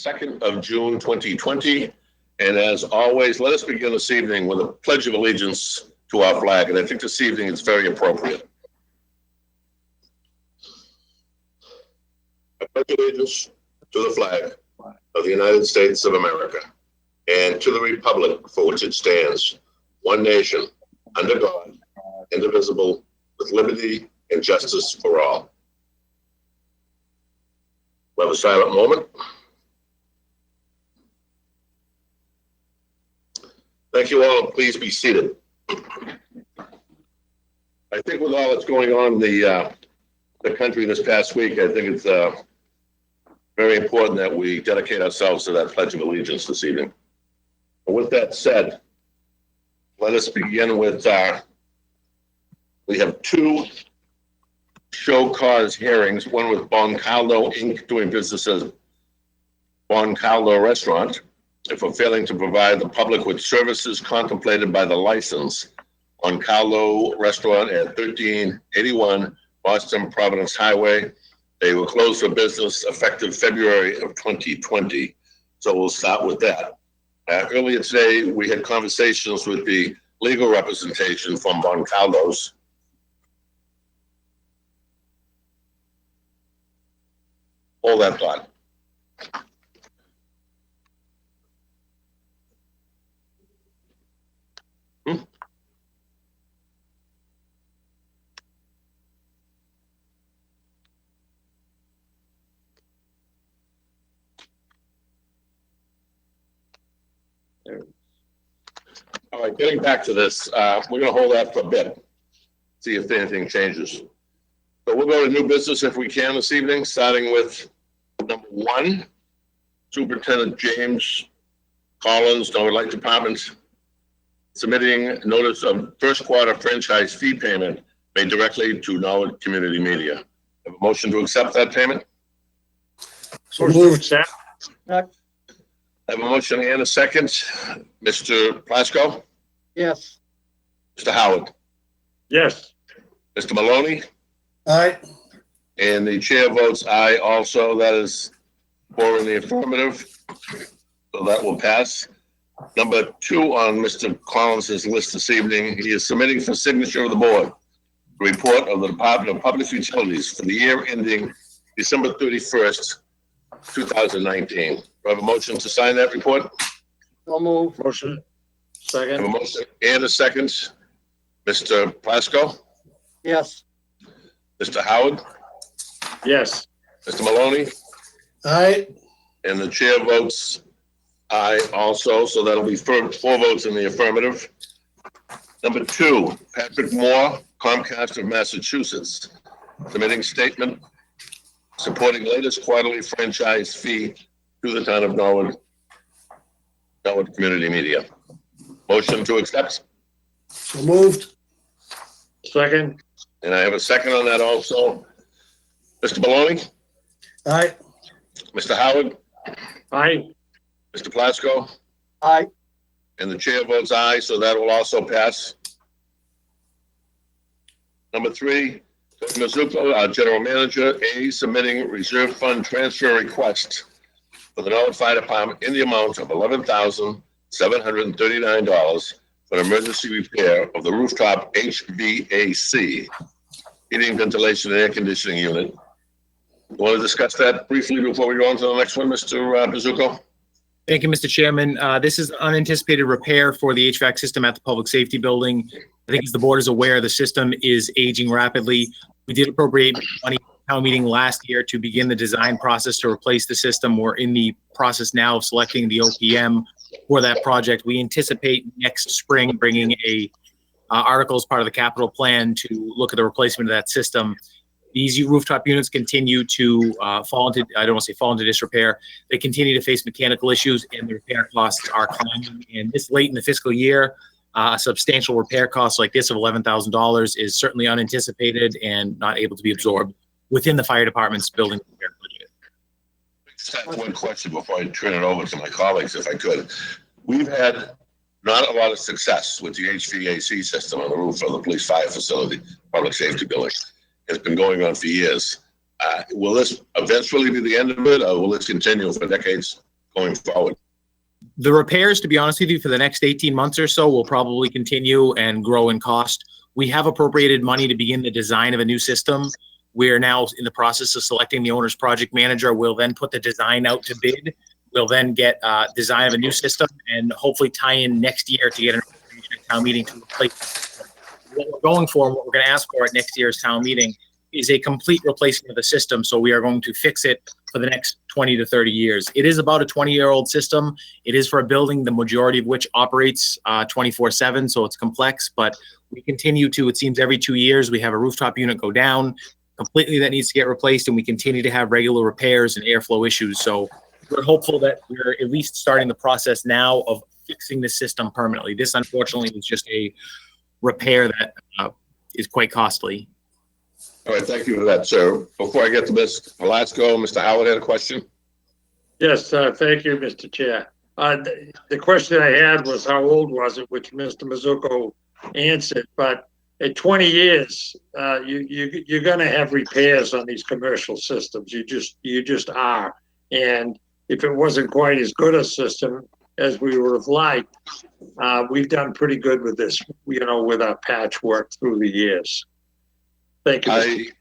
2nd of June, 2020. And as always, let us begin this evening with a pledge of allegiance to our flag. And I think this evening it's very appropriate. I pledge allegiance to the flag of the United States of America and to the republic for which it stands, one nation, under God, indivisible, with liberty and justice for all. We'll have a silent moment. Thank you all, and please be seated. I think with all that's going on in the country this past week, I think it's very important that we dedicate ourselves to that Pledge of Allegiance this evening. And with that said, let us begin with we have two show cause hearings, one with Bon Caldo Inc. doing business as Bon Caldo Restaurant for failing to provide the public with services contemplated by the license on Caldo Restaurant at 1381 Boston Providence Highway. They were closed for business effective February of 2020. So we'll start with that. Earlier today, we had conversations with the legal representation from Bon Caldo's. Hold that thought. All right, getting back to this, we're going to hold that for a bit, see if anything changes. So we'll go to new business if we can this evening, starting with number 1, Superintendent James Collins, Norwood Light Department, submitting notice of first quarter franchise fee payment made directly to Norwood Community Media. Have a motion to accept that payment? So moved. I have a motion and a second. Mr. Plasko? Yes. Mr. Howard? Yes. Mr. Maloney? Aye. And the chair votes aye also. That is 4 in the affirmative. So that will pass. Number 2 on Mr. Collins' list this evening, he is submitting for signature of the board the report of the Department of Public Utilities for the year ending December 31st, 2019. Do I have a motion to sign that report? So moved. Motion. I have a Second. motion and a second. Mr. Plasko? Yes. Mr. Howard? Yes. Mr. Maloney? Aye. And the chair votes aye also, so that'll be 4 votes in the affirmative. Number 2, Patrick Moore, Comcast of Massachusetts, submitting statement supporting latest quarterly franchise fee to the town of Norwood Community Media. Motion to accept? So moved. Second. And I have a second on that also. Mr. Maloney? Aye. Mr. Howard? Aye. Mr. Plasko? Aye. And the chair votes aye, so that will also pass. Number 3, Mizuko, our general manager, A, submitting reserve fund transfer request for the Norwood Fire Department in the amount of $11,739 for an emergency repair of the rooftop HVAC, heating, ventilation, and air conditioning unit. You want to discuss that briefly before we go on to the next one, Mr. Mizuko? Thank you, Mr. Chairman. This is unanticipated repair for the HVAC system at the Public Safety Building. I think as the board is aware, the system is aging rapidly. We did appropriate money at town meeting last year to begin the design process to replace the system. We're in the process now of selecting the OPM for that project. We anticipate next spring bringing a article as part of the capital plan to look at the replacement of that system. These rooftop units continue to fall into, I don't want to say fall into disrepair. They continue to face mechanical issues and the repair costs are climbing. And this late in the fiscal year, a substantial repair cost like this of $11,000 is certainly unanticipated and not able to be absorbed within the fire department's building repair budget. Just have one question before I turn it over to my colleagues, if I could. We've had not a lot of success with the HVAC system on the roof of the police fire facility, public safety building. It's been going on for years. Will this eventually be the end of it, or will this continue for decades? going forward? The repairs, to be honest with you, for the next 18 months or so will probably continue and grow in cost. We have appropriated money to begin the design of a new system. We are now in the process of selecting the owner's project manager. We'll then put the design out to bid. We'll then get design of a new system and hopefully tie in next year to get an town meeting to replace the system. What we're going for, what we're going to ask for at next year's town meeting is a complete replacement of the system. So we are going to fix it for the next 20 to 30 years. It is about a 20-year-old system. It is for a building, the majority of which operates 24/7, so it's complex, but we continue to, it seems every 2 years, we have a rooftop unit go down completely that needs to get replaced, and we continue to have regular repairs and airflow issues. So we're hopeful that we're at least starting the process now of fixing the system permanently. This, unfortunately, is just a repair that is quite costly. All right, thank you for that, sir. Before I get to Mr. Plasko, Mr. Howard had a question? Yes, thank you, Mr. Chair. The question I had was how old was it, which Mr. Mizuko answered, but at 20 years, you're gonna have repairs on these commercial systems. You just are. And if it wasn't quite as good a system as we would have liked, we've done pretty good with this, with our patchwork through the years. Thank you. I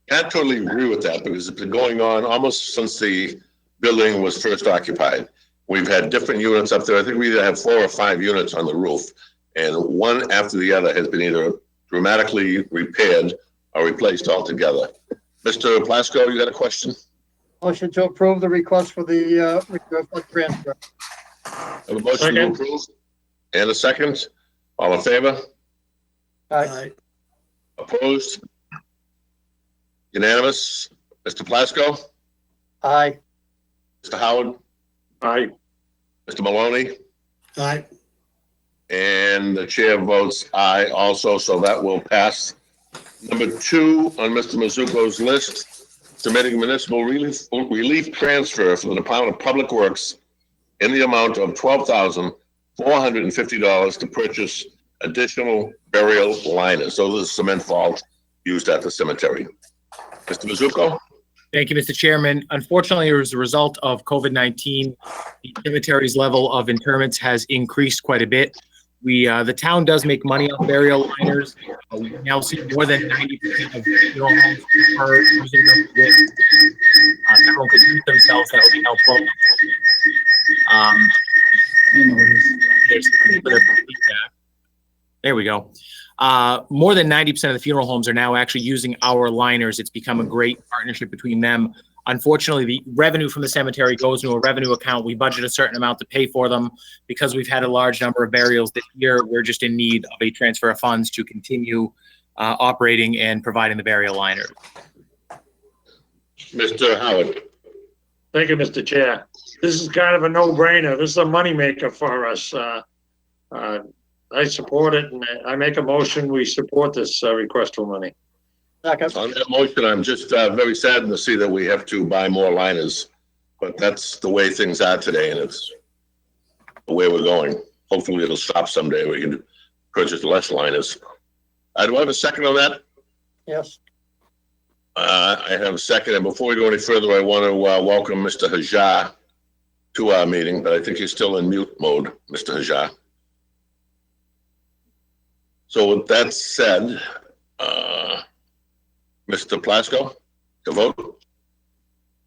can't totally agree with that because it's been going on almost since the building was first occupied. We've had different units up there. I think we either have 4 or 5 units on the roof, and one after the other has been either dramatically repaired or replaced altogether. Mr. Plasko, you got a question? Motion to approve the request for the transfer. Have a motion to approve and a second. All in favor? Aye. Opposed? Unanimous. Mr. Plasko? Aye. Mr. Howard? Aye. Mr. Maloney? Aye. And the chair votes aye also, so that will pass. Number 2 on Mr. Mizuko's list, submitting municipal relief transfer from the Department of Public Works in the amount of $12,450 to purchase additional burial liners. Those are cement vaults used at the cemetery. Mr. Mizuko? Thank you, Mr. Chairman. Unfortunately, as a result of COVID-19, the cemetery's level of interments has increased quite a bit. The town does make money off burial liners. We now see more than 90% of funeral homes are using them. Everyone could use themselves. That would be helpful. There we go. More than 90% of the funeral homes are now actually using our liners. It's become a great partnership between them. Unfortunately, the revenue from the cemetery goes into a revenue account. We budget a certain amount to pay for them. Because we've had a large number of burials this year, we're just in need of a transfer of funds to continue operating and providing the burial liners. Mr. Howard? Thank you, Mr. Chair. This is kind of a no-brainer. This is a moneymaker for us. I support it, and I make a motion, we support this request for money. Second. On that motion, I'm just very saddened to see that we have to buy more liners, but that's the way things are today, and it's the way we're going. Hopefully it'll stop someday. We can purchase less liners. Do I have a second on that? Yes. I have a second, and before we go any further, I want to welcome Mr. Hajar to our meeting, but I think he's still in mute mode, Mr. Hajar. So with that said, Mr. Plasko, to vote?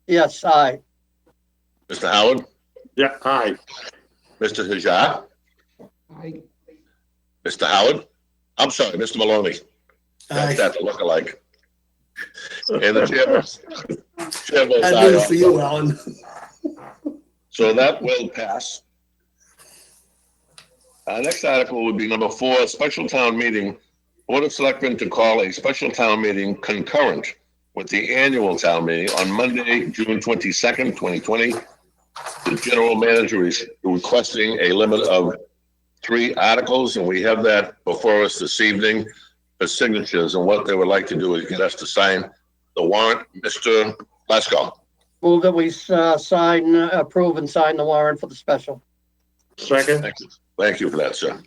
Yes, aye. Mr. Howard? Yeah, aye. Mr. Hajar? Aye. Mr. Howard? I'm sorry, Mr. Maloney. Aye. That's a look-alike. And the chair votes I aye. do for you, Alan. So that will pass. Next article would be number 4, special town meeting. Board of Selectmen to call a special town meeting concurrent with the annual town meeting on Monday, June 22nd, 2020. The general manager is requesting a limit of 3 articles, and we have that before us this evening for signatures. And what they would like to do is get us to sign the warrant. Mr. Plasko. Move that we approve and sign the warrant for the special. Second. Thank you for that, sir.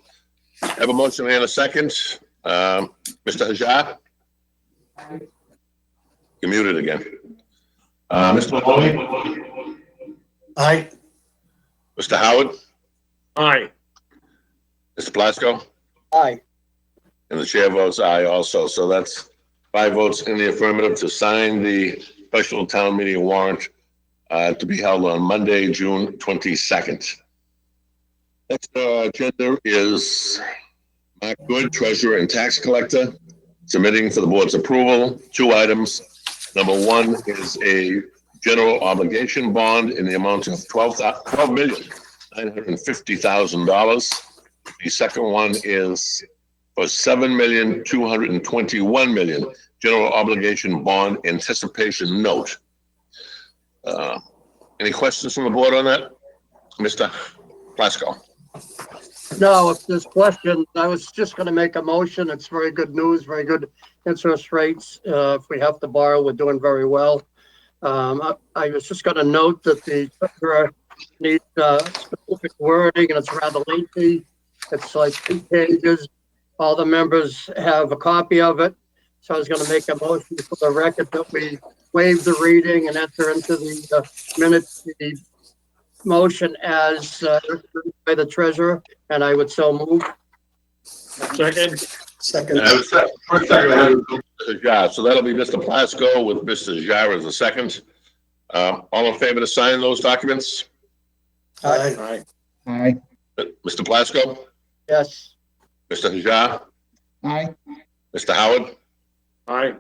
Have a motion and a second. Mr. Hajar? You're muted again. Mr. Maloney? Aye. Mr. Howard, Aye. Mr. Plasko, Aye. and the chair votes aye also. So that's 5 votes in the affirmative to sign the special town meeting warrant to be held on Monday, June 22nd. Next agenda is Mark Good, Treasurer and Tax Collector, submitting for the board's approval 2 items. Number 1 is a general obligation bond in the amount of $12,950,000. The second one is for $7,221,000 general obligation bond anticipation note. Any questions from the board on that? Mr. Plasko? No, if there's questions, I was just gonna make a motion. It's very good news, very good interest rates. If we have to borrow, we're doing very well. I was just gonna note that the treasurer needs specific wording, and it's rather lengthy. It's like 2 pages. All the members have a copy of it. So I was gonna make a motion for the record that we waive the reading and enter into the minutes, the motion as by the treasurer, and I would so move. Second. Second. First second, Mr. Jar. So that'll be Mr. Plasko with Mr. Jar as the second. All in favor to sign those documents? Aye. Aye. Mr. Plasko? Yes. Mr. Hajar? Aye. Mr. Howard? Aye.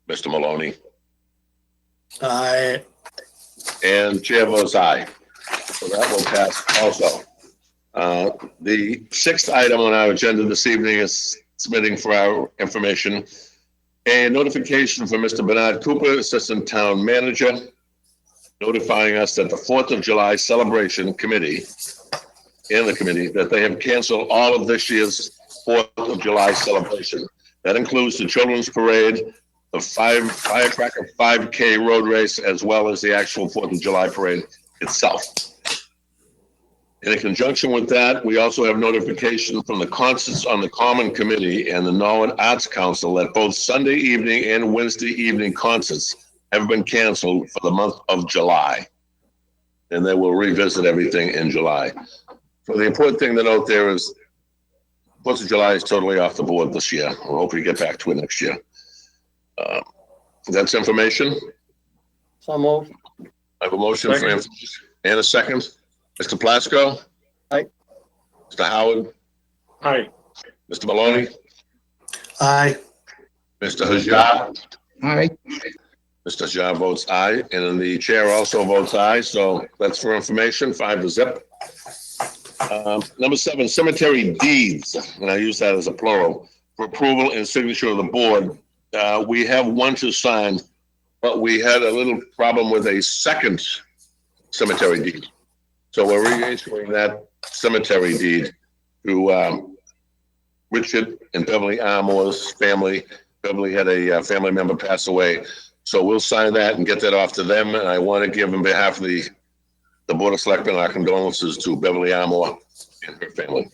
Mr. Maloney? Aye. And chair votes aye. So that will pass also. The 6th item on our agenda this evening is submitting for our information a notification for Mr. Bernard Cooper, Assistant Town Manager, notifying us that the 4th of July celebration committee that they have canceled all of this year's 4th of July celebration. That includes the children's parade, the firecracker 5K road race, as well as the actual 4th of July parade itself. In conjunction with that, we also have notification from the Concerts on the Common Committee and the Norwood Arts Council that both Sunday evening and Wednesday evening concerts have been canceled for the month of July. And they will revisit everything in July. So the important thing to note there is 4th of July is totally off the board this year. We'll hope we get back to it next year. That's information. So move. I have a motion for information and a second. Mr. Plasko? Aye. Mr. Howard? Aye. Mr. Maloney? Aye. Mr. Hajar? Aye. Mr. Hajar votes aye, and then the chair also votes aye, so that's for information, 5 to zip. Number 7, cemetery deeds, and I use that as a plural, for approval and signature of the board. We have one to sign, but we had a little problem with a second cemetery deed. So we're reissuing that cemetery deed to Richard and Beverly Armour's family. Beverly had a family member pass away. So we'll sign that and get that off to them. And I want to give, on behalf of the Board of Selectmen, our condolences to Beverly Armour and her family.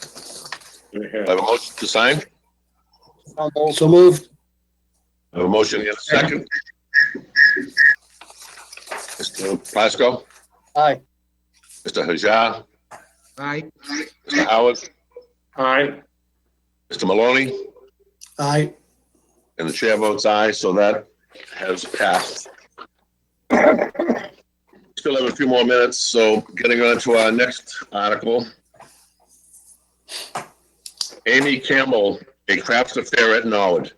I have a motion to sign. So moved. I have a motion and a second. Mr. Plasko? Aye. Mr. Hajar? Aye. Mr. Howard? Aye. Mr. Maloney? Aye. And the chair votes aye, so that has passed. Still have a few more minutes, so getting on to our next article. Amy Campbell, a crafts affair at Norwood,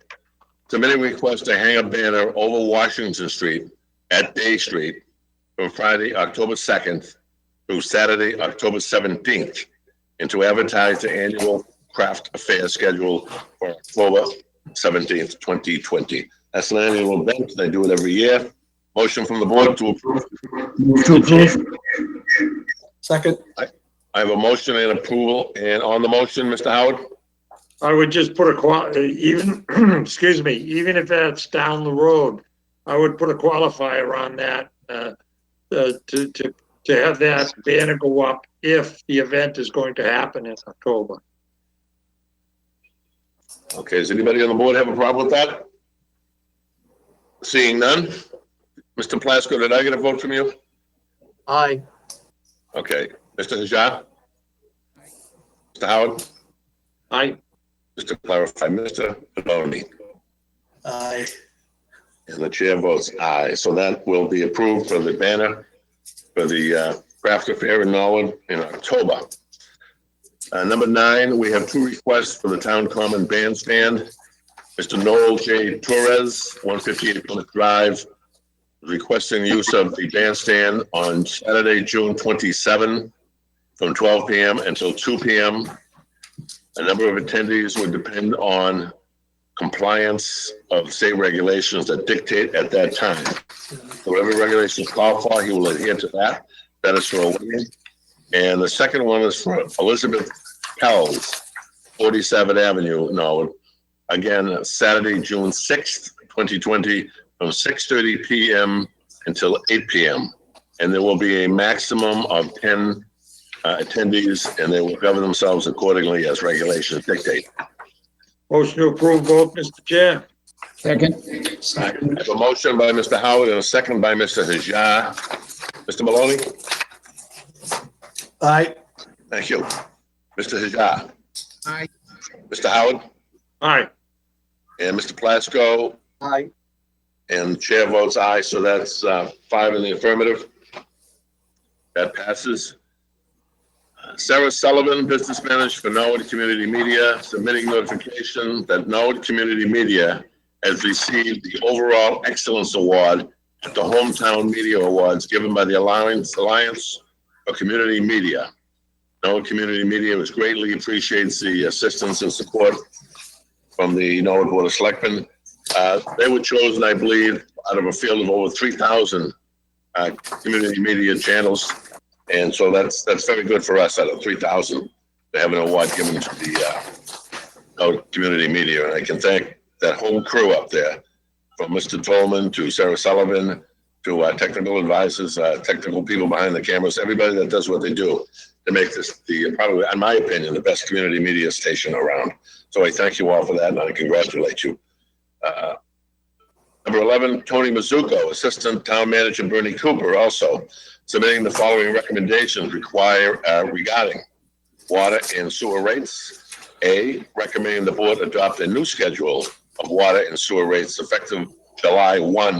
submitting request to hang a banner over Washington Street at Day Street from Friday, October 2nd through Saturday, October 17th, and to advertise the annual craft affair schedule for October 17th, 2020. That's an annual event. They do it every year. Motion from the board to approve. Move to approve. Second. I have a motion and approval, and on the motion, Mr. Howard? I would just put even, excuse me, even if that's down the road, I would put a qualifier on that, to have that banner go up if the event is going to happen in October. Okay, does anybody on the board have a problem with that? Seeing none. Mr. Plasko, did I get a vote from you? Aye. Okay, Mr. Hajar? Mr. Howard? Aye. Mr. Clarify, Mr. Maloney? Aye. And the chair votes aye. So that will be approved for the banner for the craft fair in Norwood in October. Number 9, we have 2 requests for the Town Common Bandstand. Mr. Noel J. Torres, 158 Plymouth Drive, requesting use of the bandstand on Saturday, June 27, from 12 p.m. until 2 p.m. A number of attendees would depend on compliance of state regulations that dictate at that time. So whatever regulations call for, he will adhere to that. That is for a wedding. And the second one is for Elizabeth Kells, 47th Avenue, Norwood. Again, Saturday, June 6th, 2020, from 6:30 p.m. until 8 p.m. And there will be a maximum of 10 attendees, and they will govern themselves accordingly as regulations dictate. Motion to approve vote, Mr. Chair. Second. I have a motion by Mr. Howard and a second by Mr. Hajar. Mr. Maloney? Aye. Thank you. Mr. Hajar? Aye. Mr. Howard? Aye. And Mr. Plasko? Aye. And chair votes aye, so that's 5 in the affirmative. That passes. Sarah Sullivan, business manager for Norwood Community Media, submitting notification that Norwood Community Media has received the overall excellence award at the Hometown Media Awards given by the Alliance for Community Media. Norwood Community Media greatly appreciates the assistance and support from the Norwood Board of Selectmen. They were chosen, I believe, out of a field of over 3,000 community media channels. And so that's very good for us out of 3,000 to have an award given to the community media. And I can thank that whole crew up there, from Mr. Tolman to Sarah Sullivan to technical advisors, technical people behind the cameras, everybody that does what they do to make this probably, in my opinion, the best community media station around. So I thank you all for that, and I congratulate you. Number 11, Tony Mizuko, Assistant Town Manager Bernie Cooper, also submitting the following recommendations regarding water and sewer rates. A, recommending the board adopt a new schedule of water and sewer rates effective July 1,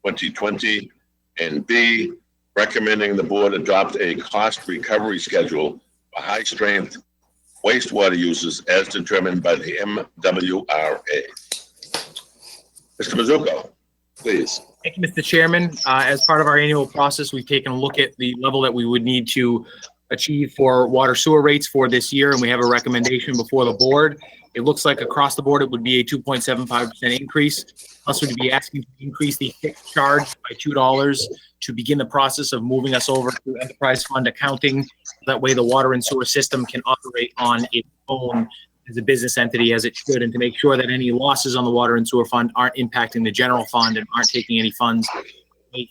2020. And B, recommending the board adopt a cost recovery schedule for high-strength wastewater users as determined by the MWRA. Mr. Mizuko, please. Thank you, Mr. Chairman. As part of our annual process, we've taken a look at the level that we would need to achieve for water sewer rates for this year, and we have a recommendation before the board. It looks like across the board, it would be a 2.75% increase. Plus, we'd be asking to increase the fixed charge by $2 to begin the process of moving us over to enterprise fund accounting. That way, the water and sewer system can operate on its own as a business entity as it should, and to make sure that any losses on the water and sewer fund aren't impacting the general fund and aren't taking any funds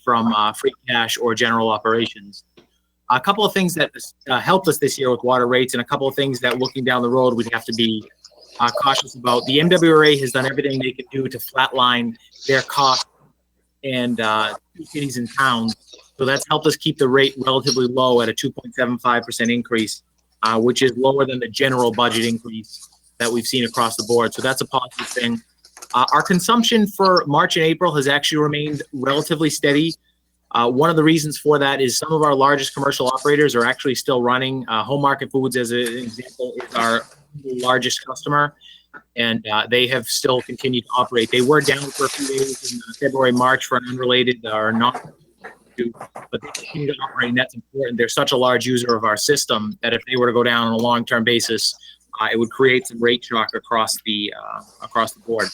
from free cash or general operations. A couple of things that helped us this year with water rates, and a couple of things that looking down the road we'd have to be cautious about. The MWRA has done everything they can do to flatline their costs and cities and towns. So that's helped us keep the rate relatively low at a 2.75% increase, which is lower than the general budget increase that we've seen across the board. So that's a positive thing. Our consumption for March and April has actually remained relatively steady. One of the reasons for that is some of our largest commercial operators are actually still running. Home Market Foods, as an example, is our largest customer, and they have still continued to operate. They were down for a few days in February, March for an unrelated or not, but they continue to operate, and that's important. They're such a large user of our system that if they were to go down on a long-term basis, it would create some rate shock across the board.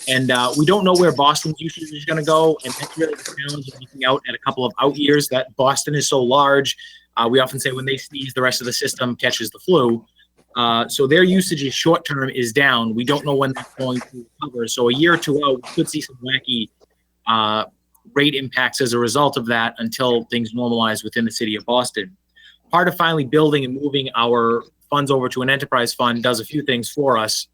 And we don't know where Boston's usage is going to go, and that's really the challenge of looking out at a couple of out years. That Boston is so large, we often say when they sneeze, the rest of the system catches the flu. So their usage is short-term is down. We don't know when that's going to recover. So a year or two out, we could see some wacky rate impacts as a result of that until things normalize within the city of Boston. Part of finally building and moving our funds over to an enterprise fund does a few things for us.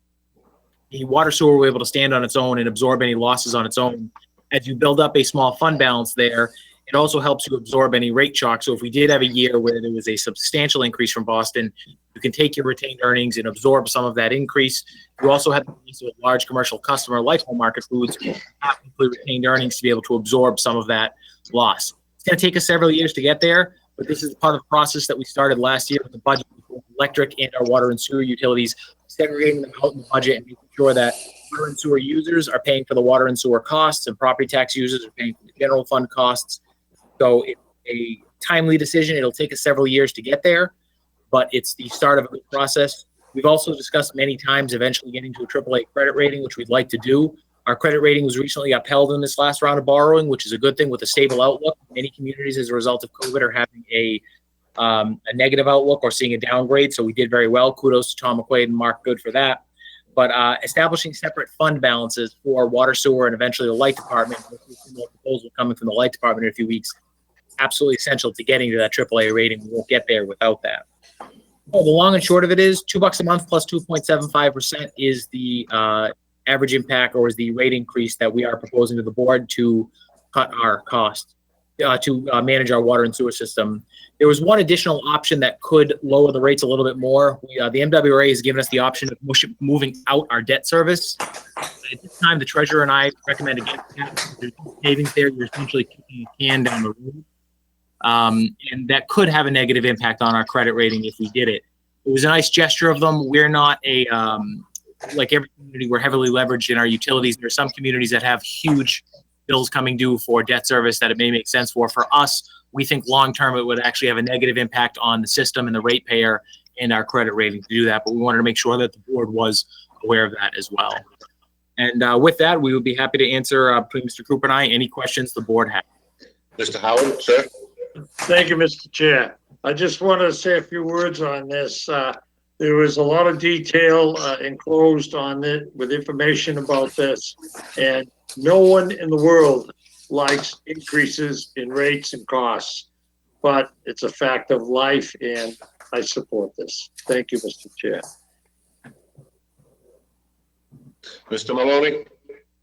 The water sewer will be able to stand on its own and absorb any losses on its own. As you build up a small fund balance there, It also helps you absorb any rate shock. So if we did have a year where there was a substantial increase from Boston, you can take your retained earnings and absorb some of that increase. You also have the use of a large commercial customer like Home Market Foods, have retained earnings to be able to absorb some of that loss. It's going to take us several years to get there, but this is part of the process that we started last year with the budget for electric and our water and sewer utilities, segregating them out in the budget and making sure that water and sewer users are paying for the water and sewer costs and property tax users are paying for the general fund costs. So it's a timely decision. It'll take us several years to get there, but it's the start of a good process. We've also discussed many times eventually getting to a AAA credit rating, which we'd like to do. Our credit rating was recently upheld in this last round of borrowing, which is a good thing with a stable outlook. Many communities, as a result of COVID, are having a negative outlook or seeing a downgrade. So we did very well. Kudos to Tom McQuaid and Mark Good for that. But establishing separate fund balances for water, sewer, and eventually the light department, with a proposal coming from the light department in a few weeks, absolutely essential to getting to that AAA rating. We won't get there without that. Oh, the long and short of it is $2 a month plus 2.75% is the average impact, or is the rate increase that we are proposing to the board to cut our costs, to manage our water and sewer system. There was one additional option that could lower the rates a little bit more. The MWRA has given us the option of moving out our debt service. At this time, the treasurer and I recommend against that. There's savings there. You're essentially kicking a can down the road. And that could have a negative impact on our credit rating if we did it. It was a nice gesture of them. We're not like every community, we're heavily leveraged in our utilities. There are some communities that have huge bills coming due for debt service that it may make sense for. For us, we think long-term it would actually have a negative impact on the system and the ratepayer and our credit rating to do that. But we wanted to make sure that the board was aware of that as well. And with that, we would be happy to answer, between Mr. Cooper and I, any questions the board has. Mr. Howard, sir? Thank you, Mr. Chair. I just want to say a few words on this. There was a lot of detail enclosed on it with information about this, and no one in the world likes increases in rates and costs, but it's a fact of life, and I support this. Thank you, Mr. Chair. Mr. Maloney?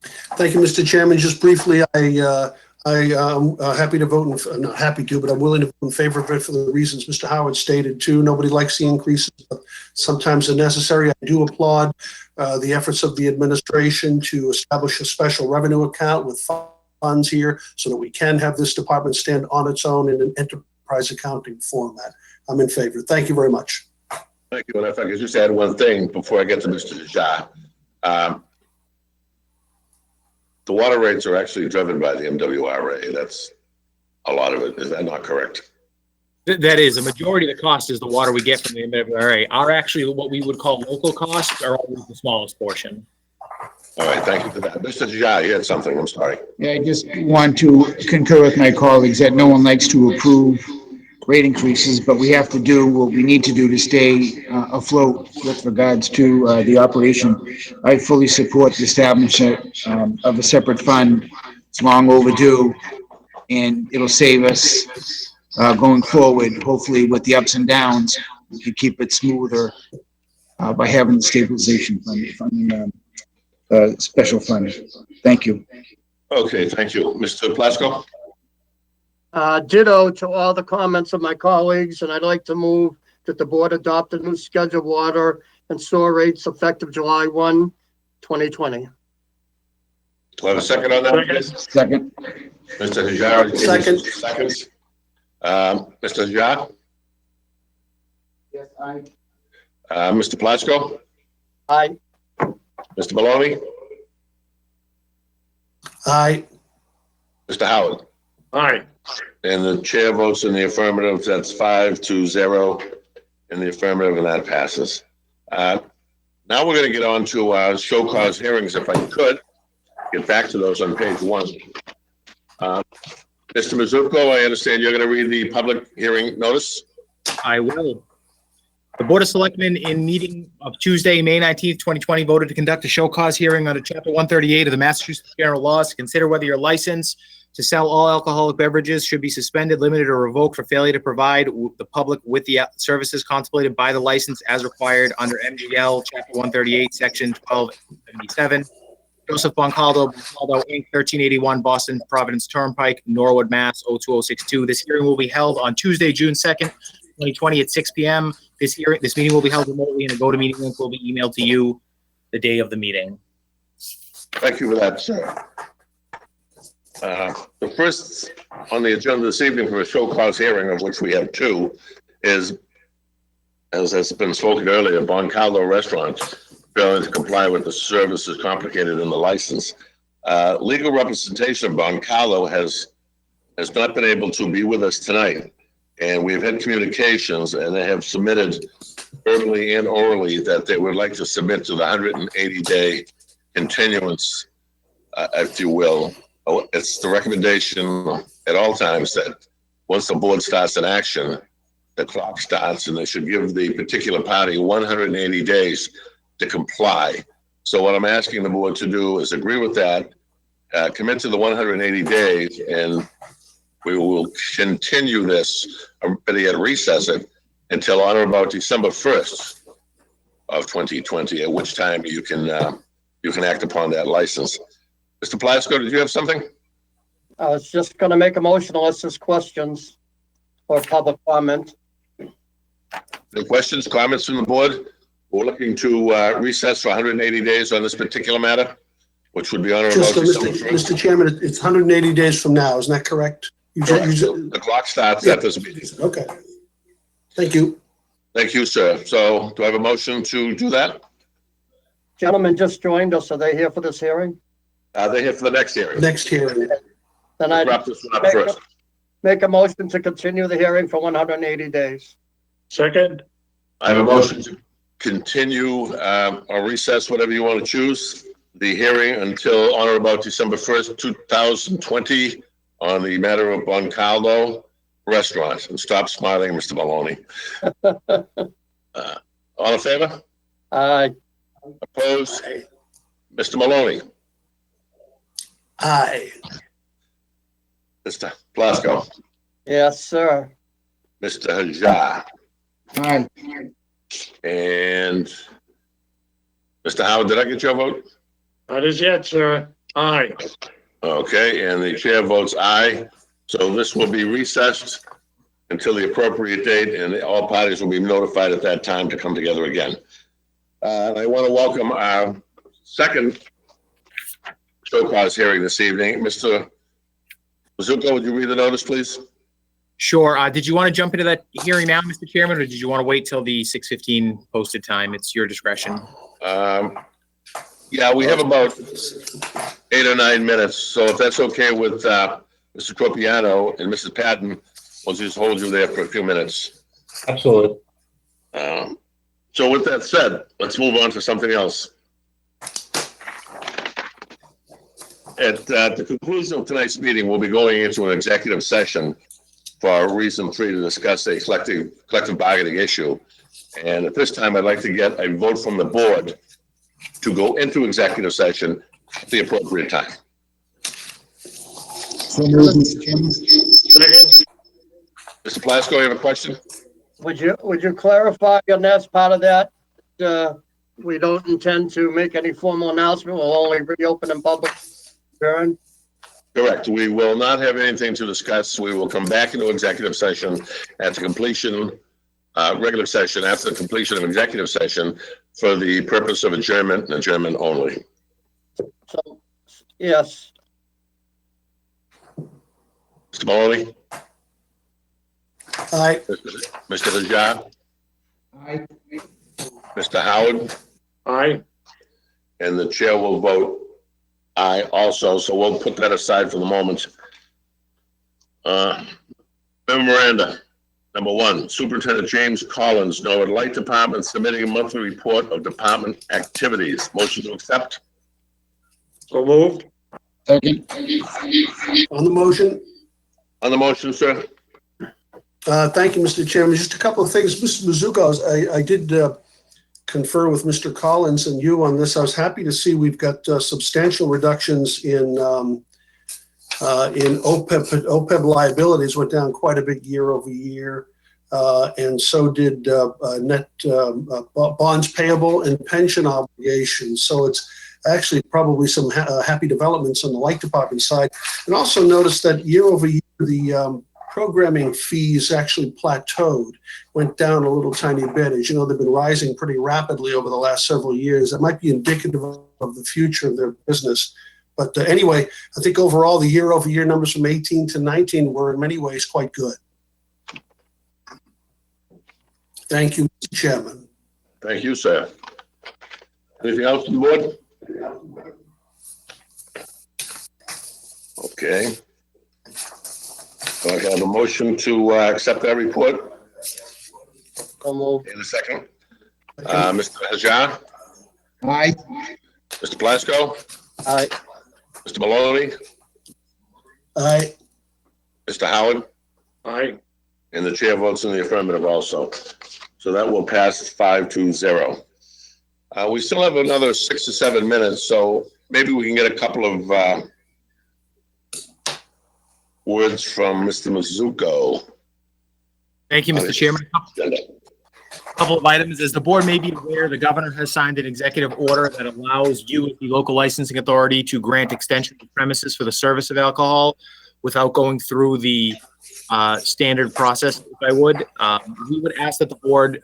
Thank you, Mr. Chairman. Just briefly, I'm happy to vote, not happy to, but I'm willing to vote in favor of it for the reasons Mr. Howard stated too. Nobody likes the increases, but sometimes they're necessary. I do applaud the efforts of the administration to establish a special revenue account with funds here so that we can have this department stand on its own in an enterprise accounting format. I'm in favor. Thank you very much. Thank you. And if I could just add one thing before I get to Mr. Najjar. The water rates are actually driven by the MWRA. That's a lot of it. Is that not correct? That is, a majority of the cost is the water we get from the MWRA. Our actually what we would call local costs are always the smallest portion. All right, thank you for that. Mr. Najjar, you had something. I'm sorry. Yeah, I just want to concur with my colleagues that no one likes to approve rate increases, but we have to do what we need to do to stay afloat with regards to the operation. I fully support the establishment of a separate fund. It's long overdue, and it'll save us going forward. Hopefully, with the ups and downs, we can keep it smoother by having the stabilization fund, special fund. Thank you. Okay, thank you. Mr. Plasko? Ditto to all the comments of my colleagues, and I'd like to move that the board adopt a new schedule of water and sewer rates effective July 1, 2020. Do I have a second on that? Second. Mr. Najjar? Second. Seconds. Mr. Najjar? Yes, aye. Mr. Plasko? Aye. Mr. Maloney? Aye. Mr. Howard? Aye. And the chair votes in the affirmative. That's 5-0 in the affirmative, and that passes. Now we're going to get on to show cause hearings, if I could. Get back to those on page 1. Mr. Mizuko, I understand you're going to read the public hearing notice? I will. The Board of Selectmen in meeting of Tuesday, May 19th, 2020, voted to conduct a show cause hearing under Chapter 138 of the Massachusetts General Laws to consider whether your license to sell all alcoholic beverages should be suspended, limited, or revoked for failure to provide the public with the services contemplated by the license as required under MGL Chapter 138, Section 1277. Joseph Boncaldo, Inc., 1381 Boston Providence Turnpike, Norwood, Mass. 02062. This hearing will be held on Tuesday, June 2nd, 2020 at 6 p.m. This meeting will be held remotely, and a go-to-meeting link will be emailed to you the day of the meeting. Thank you for that, sir. The first on the agenda this evening for a show cause hearing, of which we have two, is, as has been spoken earlier, Boncaldo Restaurant failing to comply with the services complicated in the license. Legal representation of Boncaldo has not been able to be with us tonight, and we've had communications, and they have submitted verbally and orally that they would like to submit to the 180-day continuance, if you will. It's the recommendation at all times that once the board starts an action, the clock starts, and they should give the particular party 180 days to comply. So what I'm asking the board to do is agree with that, commit to the 180 days, and we will continue this, better yet recess it, until on or about December 1st of 2020, at which time you can act upon that license. Mr. Plasko, did you have something? I was just gonna make a motion unless there's questions or public comment. Any questions, comments from the board? We're looking to recess for 180 days on this particular matter, which would be on or about Just, December 1st. Mr. Chairman, it's 180 days from now, isn't that correct? The clock starts at this meeting. Okay. Thank you. Thank you, sir. So do I have a motion to do that? Gentlemen just joined us. Are they here for this hearing? They're here for the next hearing. Next hearing. Then Let's I'd wrap this one up first. make a motion to continue the hearing for 180 days. Second, I have a motion to continue or recess, whatever you want to choose, the hearing until on or about December 1st, 2020 on the matter of Boncaldo Restaurant. And stop smiling, Mr. Maloney. All in favor? Aye. Opposed? Mr. Maloney? Aye. Mr. Plasko? Yes, sir. Mr. Hajar? Aye. And Mr. Howard, did I get your vote? not as yet, sir. Aye. Okay, and the chair votes aye. So this will be recessed until the appropriate date, and all parties will be notified at that time to come together again. And I want to welcome our second show cause hearing this evening. Mr. Mizuko, would you read the notice, please? Sure. Did you want to jump into that hearing now, Mr. Chairman, or did you want to wait till the 6:15 posted time? It's your discretion. Yeah, we have about 8 or 9 minutes, so if that's okay with Mr. Tropiano and Mrs. Patton, we'll just hold you there for a few minutes. Absolutely. So with that said, let's move on to something else. At the conclusion of tonight's meeting, we'll be going into an executive session for reason 3 to discuss a collective bargaining issue. And at this time, I'd like to get a vote from the board to go into executive session at the appropriate time. So moved, Mr. Chairman. Second, Mr. Plasko, you have a question? Would you clarify on that part of that? We don't intend to make any formal announcement. We'll only reopen in public hearing. Correct. We will not have anything to discuss. We will come back into executive session at the completion, regular session after the completion of executive session for the purpose of adjournment and adjournment only. So, yes. Mr. Maloney? Aye. Mr. Hajar? Aye. Mr. Howard? aye. And the chair will vote aye also, so we'll put that aside for the moment. Memoranda. Number 1, Superintendent James Collins, Norwood Light Department, submitting a monthly report of department activities. Motion to accept? So moved. Second. On the motion, On the motion, sir? thank you, Mr. Chairman. Just a couple of things. Mr. Mizuko, I did confer with Mr. Collins and you on this. I was happy to see we've got substantial reductions in OPEB liabilities, went down quite a bit year over year. And so did net bonds payable and pension obligations. So it's actually probably some happy developments on the light department side. And also noticed that year over year, the programming fees actually plateaued, went down a little tiny bit. As you know, they've been rising pretty rapidly over the last several years. That might be indicative of the future of their business. But anyway, I think overall the year over year numbers from 18 to 19 were in many ways quite good. Thank you, Mr. Chairman. Thank you, sir. Anything else on the board? Okay. So I have a motion to accept that report. So moved. In a second. Mr. Hajar, Aye. Mr. Plasko, Aye. Mr. Maloney, Aye. Mr. Howard, Aye. and the chair votes in the affirmative also. So that will pass 5-0. We still have another 6 to 7 minutes, so maybe we can get a couple of words from Mr. Mizuko. Thank you, Mr. Chairman. A couple of items. As the board may be aware, the governor has signed an executive order that allows you, as the local licensing authority, to grant extension of premises for the service of alcohol without going through the standard process, if I would. We would ask that the board,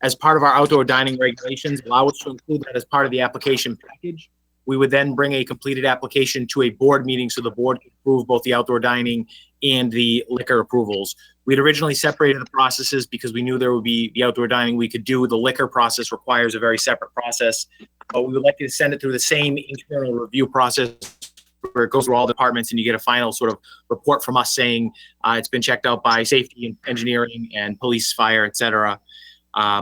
as part of our outdoor dining regulations, allow us to include that as part of the application package. We would then bring a completed application to a board meeting so the board can approve both the outdoor dining and the liquor approvals. We'd originally separated the processes because we knew there would be the outdoor dining we could do. The liquor process requires a very separate process, but we would like you to send it through the same internal review process where it goes through all departments and you get a final sort of report from us saying it's been checked out by safety and engineering and police, fire, et cetera.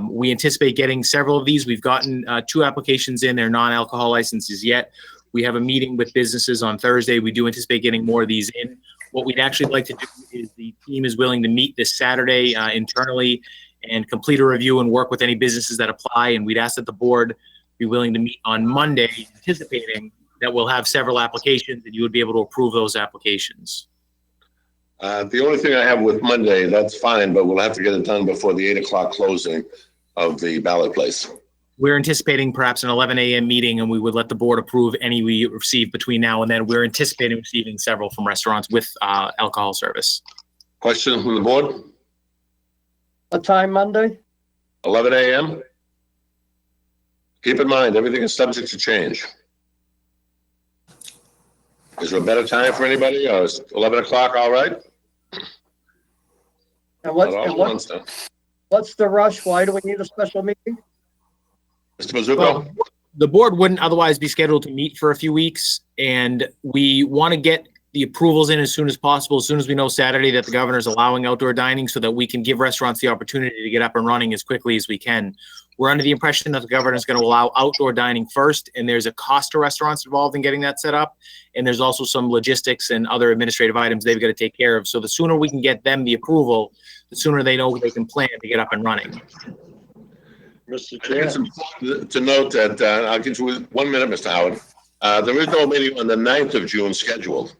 We anticipate getting several of these. We've gotten 2 applications in. They're non-alcohol licenses yet. We have a meeting with businesses on Thursday. We do anticipate getting more of these in. What we'd actually like to do is the team is willing to meet this Saturday internally and complete a review and work with any businesses that apply. And we'd ask that the board be willing to meet on Monday, anticipating that we'll have several applications and you would be able to approve those applications. The only thing I have with Monday, that's fine, but we'll have to get it done before the 8 o'clock closing of the ballot place. We're anticipating perhaps an 11 a.m. meeting, and we would let the board approve any we receive between now and then. We're anticipating receiving several from restaurants with alcohol service. Question from the board? What time Monday? 11 a.m. Keep in mind, everything is subject to change. Is there a better time for anybody, or is 11 o'clock all right? And Not all at once, then. what's the rush? Why do we need a special meeting? Mr. Mizuko? Well, the board wouldn't otherwise be scheduled to meet for a few weeks, and we want to get the approvals in as soon as possible, as soon as we know Saturday that the governor is allowing outdoor dining so that we can give restaurants the opportunity to get up and running as quickly as we can. We're under the impression that the governor is going to allow outdoor dining first, and there's a cost to restaurants involved in getting that set up. And there's also some logistics and other administrative items they've got to take care of. So the sooner we can get them the approval, the sooner they know they can plan to get up and running. Mr. I think Chair. it's important to note that, I'll give you 1 minute, Mr. Howard. There is no meeting on the 9th of June scheduled.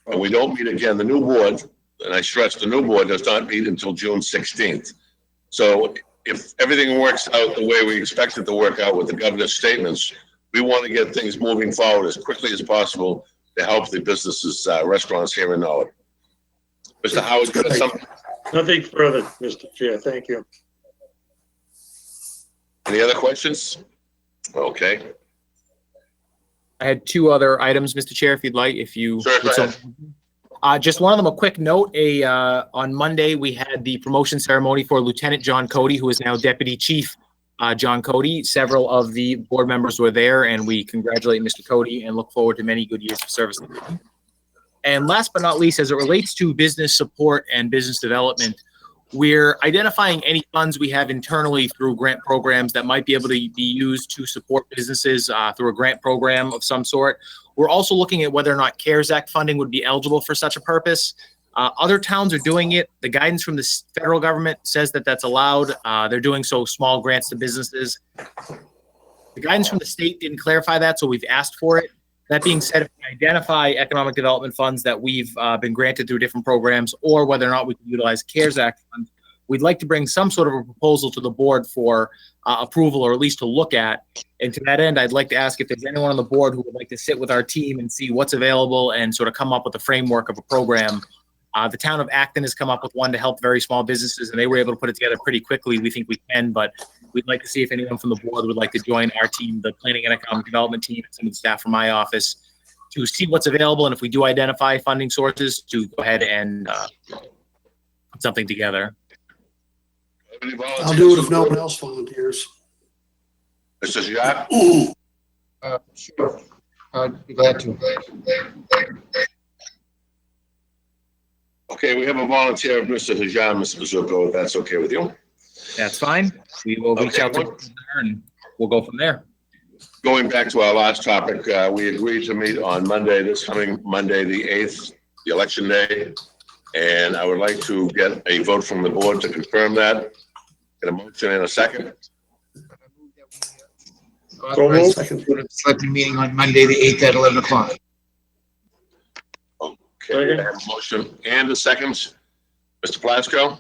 And we don't meet again. The new board, and I stress the new board does not meet until June 16th. So if everything works out the way we expect it to work out with the governor's statements, we want to get things moving forward as quickly as possible to help the businesses, restaurants here in Norwood. Mr. Howard, you got something? Nothing further, Mr. Chair. Thank you. Any other questions? Okay. I had 2 other items, Mr. Chair, if you'd like, if you. Sure, go ahead. Just one of them, a quick note. On Monday, we had the promotion ceremony for Lieutenant John Cody, who is now Deputy Chief John Cody. Several of the board members were there, and we congratulate Mr. Cody and look forward to many good years of service. And last but not least, as it relates to business support and business development, we're identifying any funds we have internally through grant programs that might be able to be used to support businesses through a grant program of some sort. We're also looking at whether or not CARES Act funding would be eligible for such a purpose. Other towns are doing it. The guidance from the federal government says that that's allowed. They're doing so small grants to businesses. The guidance from the state didn't clarify that, so we've asked for it. That being said, if we identify economic development funds that we've been granted through different programs, or whether or not we can utilize CARES Act funds, we'd like to bring some sort of a proposal to the board for approval, or at least to look at. And to that end, I'd like to ask if there's anyone on the board who would like to sit with our team and see what's available and sort of come up with a framework of a program. The town of Acton has come up with one to help very small businesses, and they were able to put it together pretty quickly. We think we can, but we'd like to see if anyone from the board would like to join our team, the Planning and Economic Development team, and some of the staff from my office, to see what's available, and if we do identify funding sources, to go ahead and put something together. I'll do it if no one else volunteers. Mr. Jacques? Sure. I'd be glad to. Okay, we have a volunteer of Mr. Hajan, Mr. Mizuko, if that's okay with you. That's fine. We will reach out to her and we'll go from there. Going back to our last topic, we agreed to meet on Monday, this coming Monday, the 8th, the election day. And I would like to get a vote from the board to confirm that. Get a motion in a second. Authorize the selectmen meeting on Monday, the 8th at 11 o'clock. Okay, I have a motion and a second. Mr. Plasko?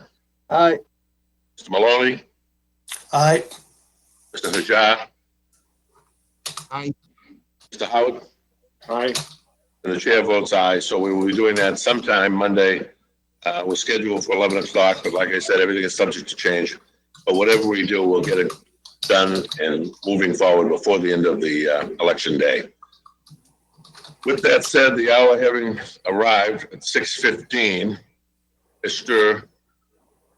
Aye. Mr. Maloney? Aye. Mr. Hajar? Aye. Mr. Howard? Aye. And the chair votes aye, so we will be doing that sometime Monday. We're scheduled for 11 o'clock, but like I said, everything is subject to change. But whatever we do, we'll get it done and moving forward before the end of the election day. With that said, the hour having arrived at 6:15, Mr.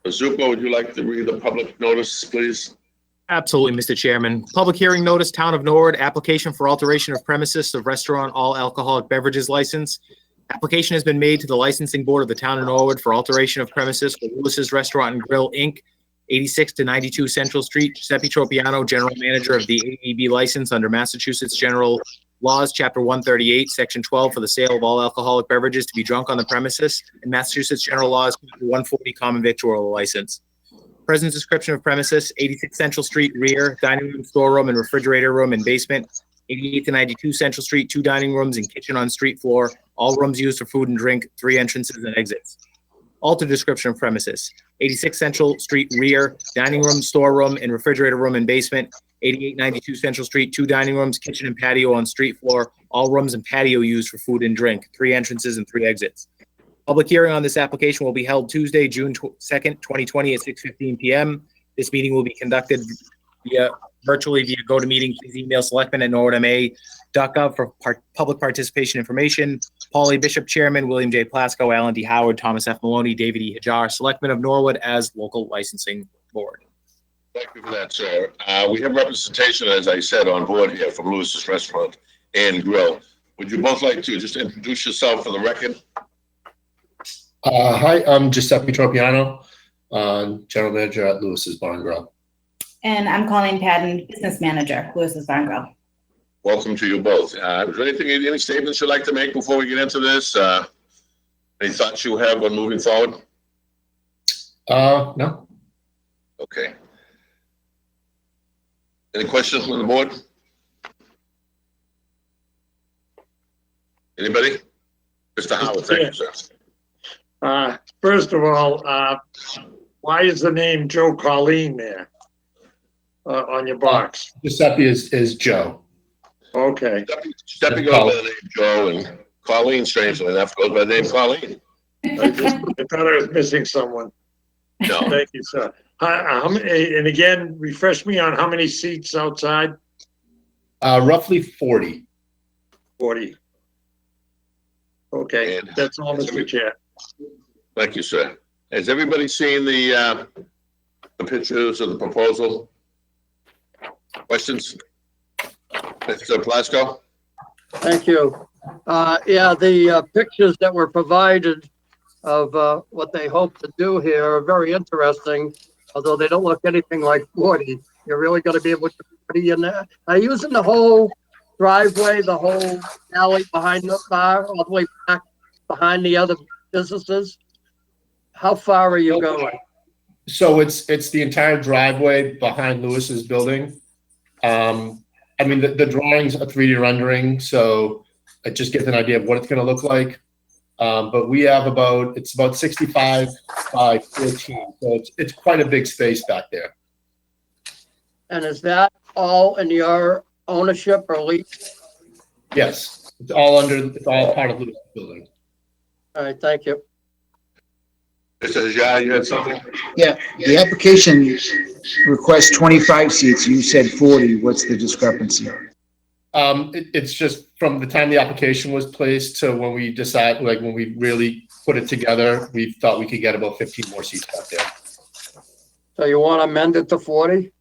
Mizuko, would you like to read the public notice, please? Absolutely, Mr. Chairman. Public hearing notice, Town of Norwood, application for alteration of premises of restaurant all alcoholic beverages license. Application has been made to the licensing board of the Town of Norwood for alteration of premises for Lewis's Restaurant and Grill, Inc., 86 to 92 Central Street. Giuseppe Tropiano, General Manager of the AEB license under Massachusetts General Laws, Chapter 138, Section 12, for the sale of all alcoholic beverages to be drunk on the premises, and Massachusetts General Laws, Chapter 140, Common Victual License. Present description of premises: 86 Central Street, rear, dining room, storeroom, and refrigerator room and basement. 88 to 92 Central Street, 2 dining rooms and kitchen on street floor. All rooms used for food and drink, 3 entrances and exits. Altered description of premises: 86 Central Street, rear, dining room, storeroom, and refrigerator room and basement. 8892 Central Street, 2 dining rooms, kitchen and patio on street floor. All rooms and patio used for food and drink, 3 entrances and 3 exits. Public hearing on this application will be held Tuesday, June 2nd, 2020 at 6:15 p.m. This meeting will be conducted virtually via GoToMeeting. Please email selectmen@norwoodma.gov for public participation information. Paul A. Bishop, Chairman, William J. Plasko, Alan D. Howard, Thomas F. Maloney, David E. Hajar, Selectmen of Norwood as local licensing board. Thank you for that, sir. We have representation, as I said, on board here from Lewis's Restaurant and Grill. Would you both like to just introduce yourself for the record? Hi, I'm Giuseppe Tropiano, General Manager at Lewis's Bar and Grill. And I'm Colleen Padden, Business Manager, Lewis's Bar and Grill. Welcome to you both. Is there any statements you'd like to make before we get into this? Any thoughts you have on moving forward? No. Okay. Any questions from the board? Anybody? Mr. Howard, thank you, sir. First of all, why is the name Joe Colleen there on your box? Giuseppe is Joe. Okay. Stepping goes by the name Joe, and Colleen, strangely enough, goes by the name Colleen. I thought I was missing someone. No. Thank you, sir. How many, and again, refresh me on how many seats outside? Roughly 40. 40. Okay, And that's all, Mr. Chair. Thank you, sir. Has everybody seen the pictures of the proposal? Questions? Mr. Plasko? Thank you. Yeah, the pictures that were provided of what they hope to do here are very interesting, although they don't look anything like 40. You're really going to be able to put 40 in there. Are you using the whole driveway, the whole alley behind the bar, all the way back behind the other businesses? How far are you going? So it's the entire driveway behind Lewis's building. I mean, the drawings are 3D rendering, so it just gives an idea of what it's going to look like. But we have it's about 65 by 14. So it's quite a big space back there. And is that all in your ownership or lease? Yes, it's all part of the building. All right, thank you. Mr. Hajar, you had something? Yeah, the application requests 25 seats. You said 40. What's the discrepancy? It's just from the time the application was placed to when we decide, like when we really put it together, we thought we could get about 15 more seats back there. So you want to amend it to 40?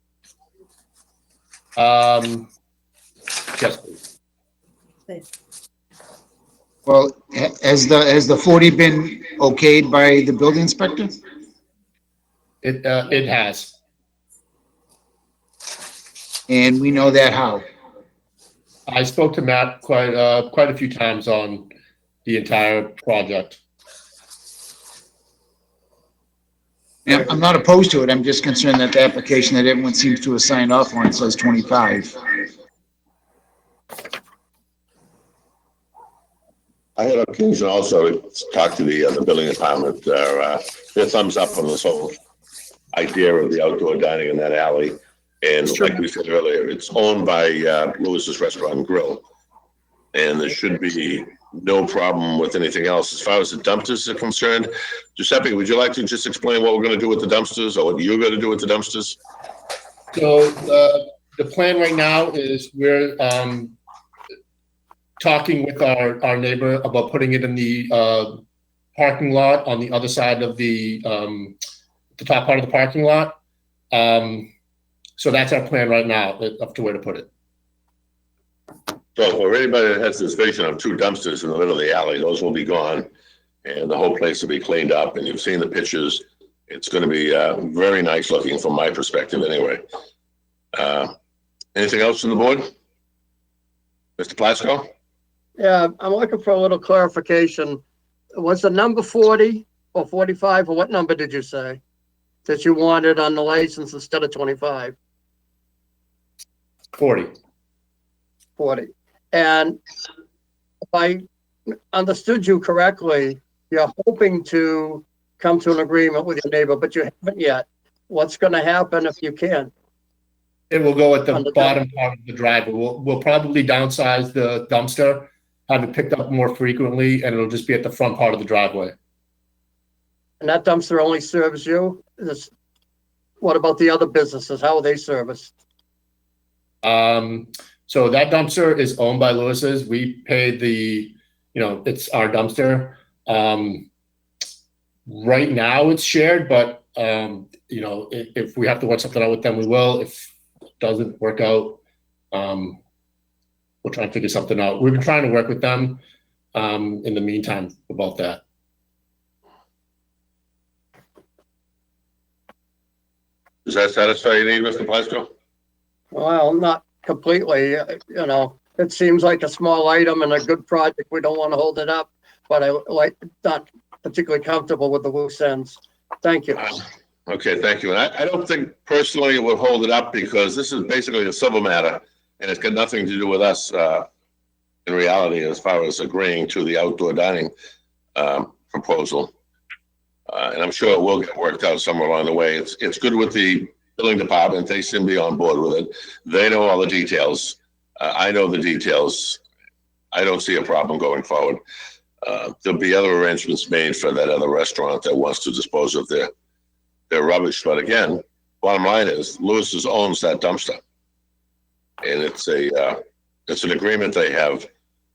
Yes, please. Please. Well, has the 40 been okayed by the building inspector? It has. And we know that how? I spoke to Matt quite a few times on the entire project. Yeah, I'm not opposed to it. I'm just concerned that the application that everyone seems to have signed off on says 25. I had an occasion also to talk to the building department. Their thumbs up on this whole idea of the outdoor dining in that alley. And like we said earlier, it's owned by Lewis's Restaurant and Grill. And there should be no problem with anything else. As far as the dumpsters are concerned, Giuseppe, would you like to just explain what we're going to do with the dumpsters or what you're going to do with the dumpsters? So the plan right now is we're talking with our neighbor about putting it in the parking lot on the other side of the top part of the parking lot. So that's our plan right now, up to where to put it. So for anybody that has this vision of two dumpsters in the middle of the alley, those will be gone and the whole place will be cleaned up. And you've seen the pictures. It's going to be very nice looking from my perspective anyway. Anything else from the board? Mr. Plasko? Yeah, I'm looking for a little clarification. Was the number 40 or 45, or what number did you say that you wanted on the license instead of 25? 40. 40. And if I understood you correctly, you're hoping to come to an agreement with your neighbor, but you haven't yet. What's going to happen if you can? It will go at the bottom part of the driveway. We'll probably downsize the dumpster, have it picked up more frequently, and it'll just be at the front part of the driveway. And that dumpster only serves you? What about the other businesses? How are they serviced? So that dumpster is owned by Lewis's. We paid it's our dumpster. Right now it's shared, but if we have to work something out with them, we will. If it doesn't work out, we'll try and figure something out. We've been trying to work with them in the meantime about that. Does that satisfy your need, Mr. Plasko? Well, not completely, it seems like a small item and a good project. We don't want to hold it up, but not particularly comfortable with the loose ends. Thank you. Okay, thank you. And I don't think personally it will hold it up because this is basically a civil matter and it's got nothing to do with us in reality as far as agreeing to the outdoor dining proposal. And I'm sure it will get worked out somewhere along the way. It's good with the building department. They seem to be on board with it. They know all the details. I know the details. I don't see a problem going forward. There'll be other arrangements made for that other restaurant that wants to dispose of their rubbish. But again, bottom line is Lewis's owns that dumpster. And it's an agreement they have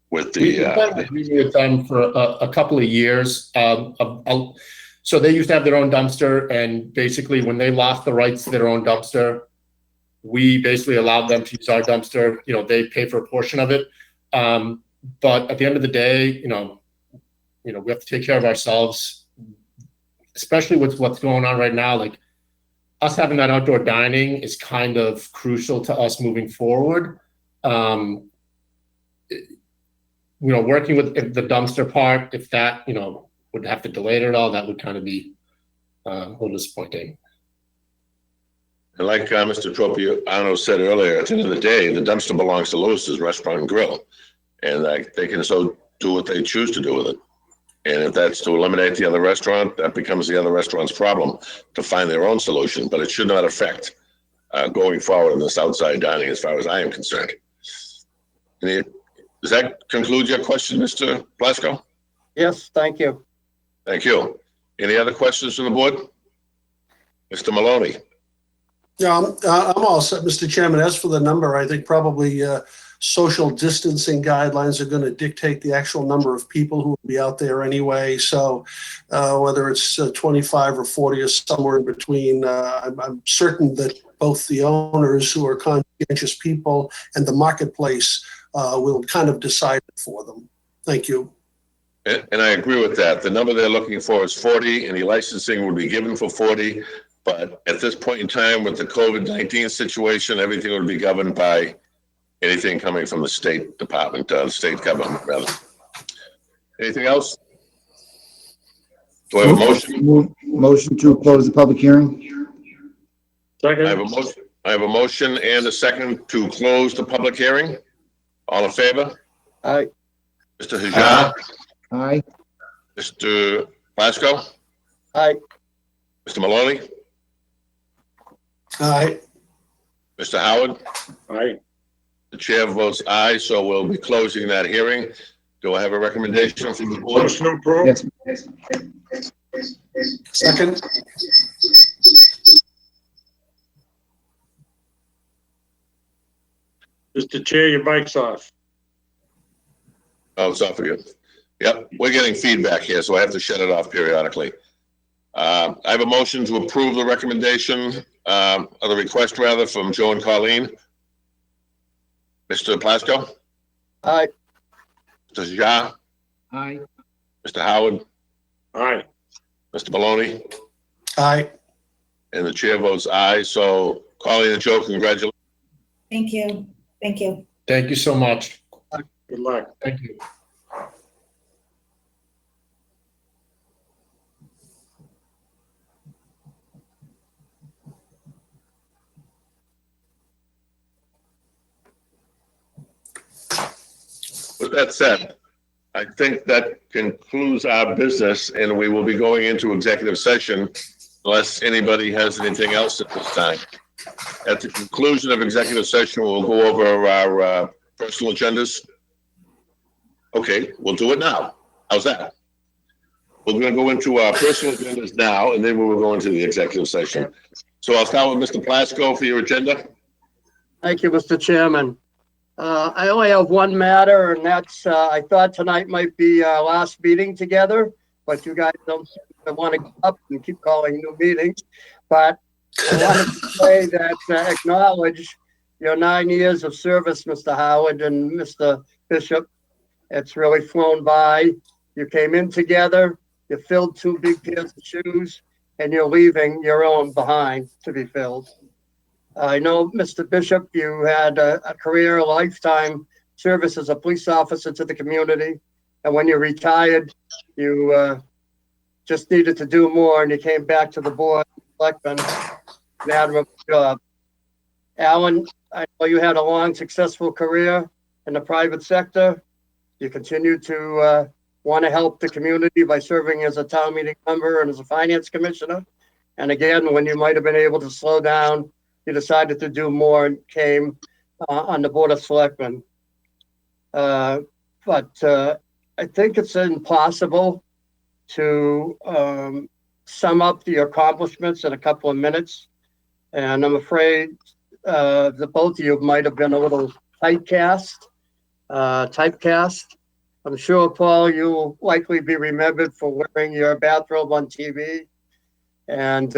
with the. We've been agreeing with them for a couple of years. So they used to have their own dumpster, and basically when they lost the rights to their own dumpster, we basically allowed them to use our dumpster. They pay for a portion of it. But at the end of the day, we have to take care of ourselves, especially with what's going on right now. Like us having that outdoor dining is kind of crucial to us moving forward. Working with the dumpster part, if that, would have to delay it at all, that would kind of be a little disappointing. And like Mr. Tropiano said earlier, at the end of the day, the dumpster belongs to Lewis's Restaurant and Grill. And they can so do what they choose to do with it. And if that's to eliminate the other restaurant, that becomes the other restaurant's problem to find their own solution, but it should not affect going forward in this outside dining as far as I am concerned. Does that conclude your question, Mr. Plasko? Yes, thank you. Thank you. Any other questions from the board? Mr. Maloney? Yeah, I'm all set, Mr. Chairman. As for the number, I think probably social distancing guidelines are going to dictate the actual number of people who will be out there anyway. So whether it's 25 or 40 or somewhere in between, I'm certain that both the owners, who are conscientious people, and the marketplace will kind of decide it for them. Thank you. And I agree with that. The number they're looking for is 40, and the licensing would be given for 40. But at this point in time, with the COVID-19 situation, everything would be governed by anything coming from the state department, the state government, rather. Anything else? Do I have a motion? Motion to close the public hearing? Second. I have a motion and a second to close the public hearing. All in favor? Aye. Mr. Hajar? Aye. Mr. Plasko? Aye. Mr. Maloney? Aye. Mr. Howard? Aye. The chair votes aye, so we'll be closing that hearing. Do I have a recommendation from the board? Motion to approve. Yes. Second. Mr. Chair, your mic's off. Oh, it's off again. Yep, we're getting feedback here, so I have to shut it off periodically. I have a motion to approve the recommendation, or the request rather, from Joe and Colleen. Mr. Plasko? Aye. Mr. Hajar? Aye. Mr. Howard? Aye. Mr. Maloney? Aye. And the chair votes aye, so Colleen and Joe, congratulations. Thank you. Thank you. Thank you so much. Good luck. Thank you. With that said, I think that concludes our business, and we will be going into executive session unless anybody has anything else at this time. At the conclusion of executive session, we'll go over our personal agendas. Okay, we'll do it now. How's that? We're going to go into our personal agendas now, and then we will go into the executive session. So I'll start with Mr. Plasko for your agenda. Thank you, Mr. Chairman. I only have one matter, and that's, I thought tonight might be our last meeting together, but you guys don't want to go up and keep calling new meetings. But I wanted to say that, acknowledge your 9 years of service, Mr. Howard and Mr. Bishop. It's really flown by. You came in together, you filled 2 big pairs of shoes, and you're leaving your own behind to be filled. I know, Mr. Bishop, you had a career, a lifetime service as a police officer to the community. And when you retired, you just needed to do more, and you came back to the board of selectmen. An admirable job. Alan, I know you had a long, successful career in the private sector. You continue to want to help the community by serving as a town meeting member and as a finance commissioner. And again, when you might have been able to slow down, you decided to do more and came on the board of selectmen. But I think it's impossible to sum up the accomplishments in a couple of minutes. And I'm afraid that both of you might have been a little typecast. I'm sure, Paul, you will likely be remembered for wearing your bathrobe on TV. And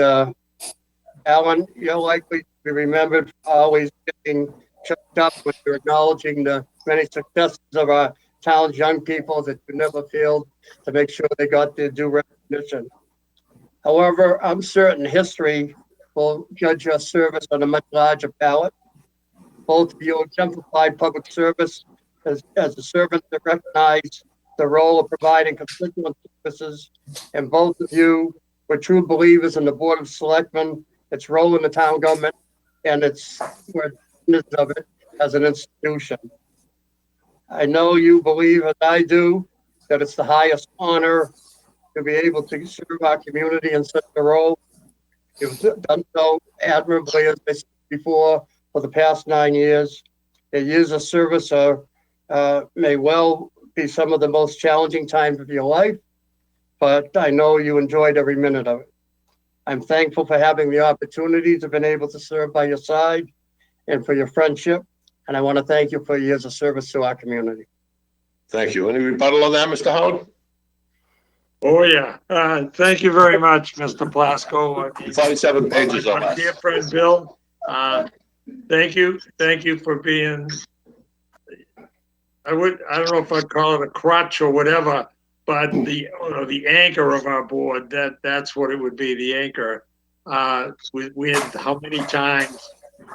Alan, you'll likely be remembered for always getting choked up when you're acknowledging the many successes of our town's young people that you never failed to make sure they got their due recognition. However, I'm certain history will judge your service on a much larger palette. Both of you exemplified public service as a servant that recognized the role of providing constituent services, and both of you were true believers in the Board of Selectmen, its role in the town government, and its of it as an institution. I know you believe, as I do, that it's the highest honor to be able to serve our community in such a role. You've done so admirably, as I said before, for the past 9 years. Your years of service may well be some of the most challenging times of your life, but I know you enjoyed every minute of it. I'm thankful for having the opportunity to have been able to serve by your side and for your friendship. And I want to thank you for your years of service to our community. Thank you. Any rebuttal on that, Mr. Howard? Oh, yeah. Thank you very much, Mr. Plasko. 47 pages or My less. dear friend Bill, thank you. Thank you for being, I don't know if I'd call it a crutch or whatever, but the anchor of our board, that's what it would be, the anchor. With how many times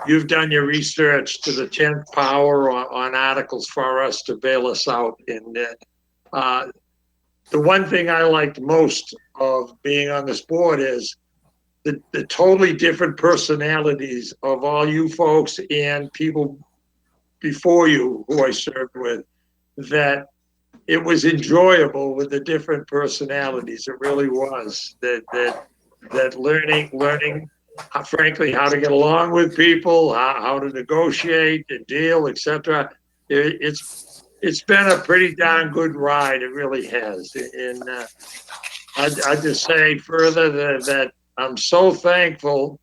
you've done your research to the 10th power on articles for us to bail us out. And the one thing I liked most of being on this board is the totally different personalities of all you folks and people before you who I served with, that it was enjoyable with the different personalities. It really was that learning frankly, how to get along with people, how to negotiate and deal, etc. It's been a pretty darn good ride. It really has. And I just say further that I'm so thankful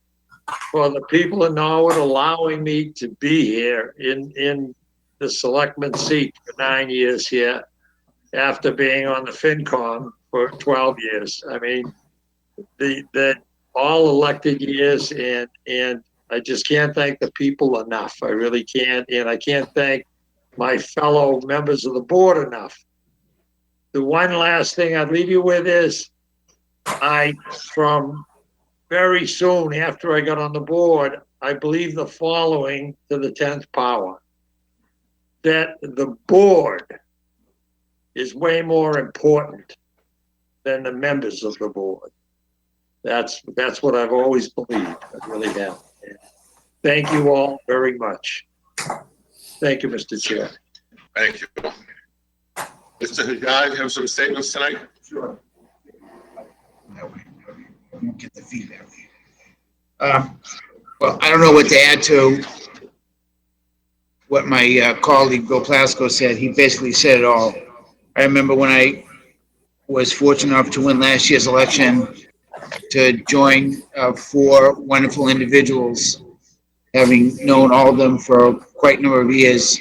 for the people in Norwood allowing me to be here in the selectman seat for 9 years here, after being on the FinCom for 12 years. I mean, that all elected years, and I just can't thank the people enough. I really can't, and I can't thank my fellow members of the board enough. The one last thing I'd leave you with is from very soon after I got on the board, I believe the following to the 10th power, that the board is way more important than the members of the board. That's what I've always believed. I really have. And thank you all very much. Thank you, Mr. Chair. Thank you. Mr. Hajar, you have some statements tonight? Sure. That way. You don't get the feedback. Well, I don't know what to add to what my colleague Bill Plasko said. He basically said it all. I remember when I was fortunate enough to win last year's election, to join 4 wonderful individuals, having known all of them for quite a number of years.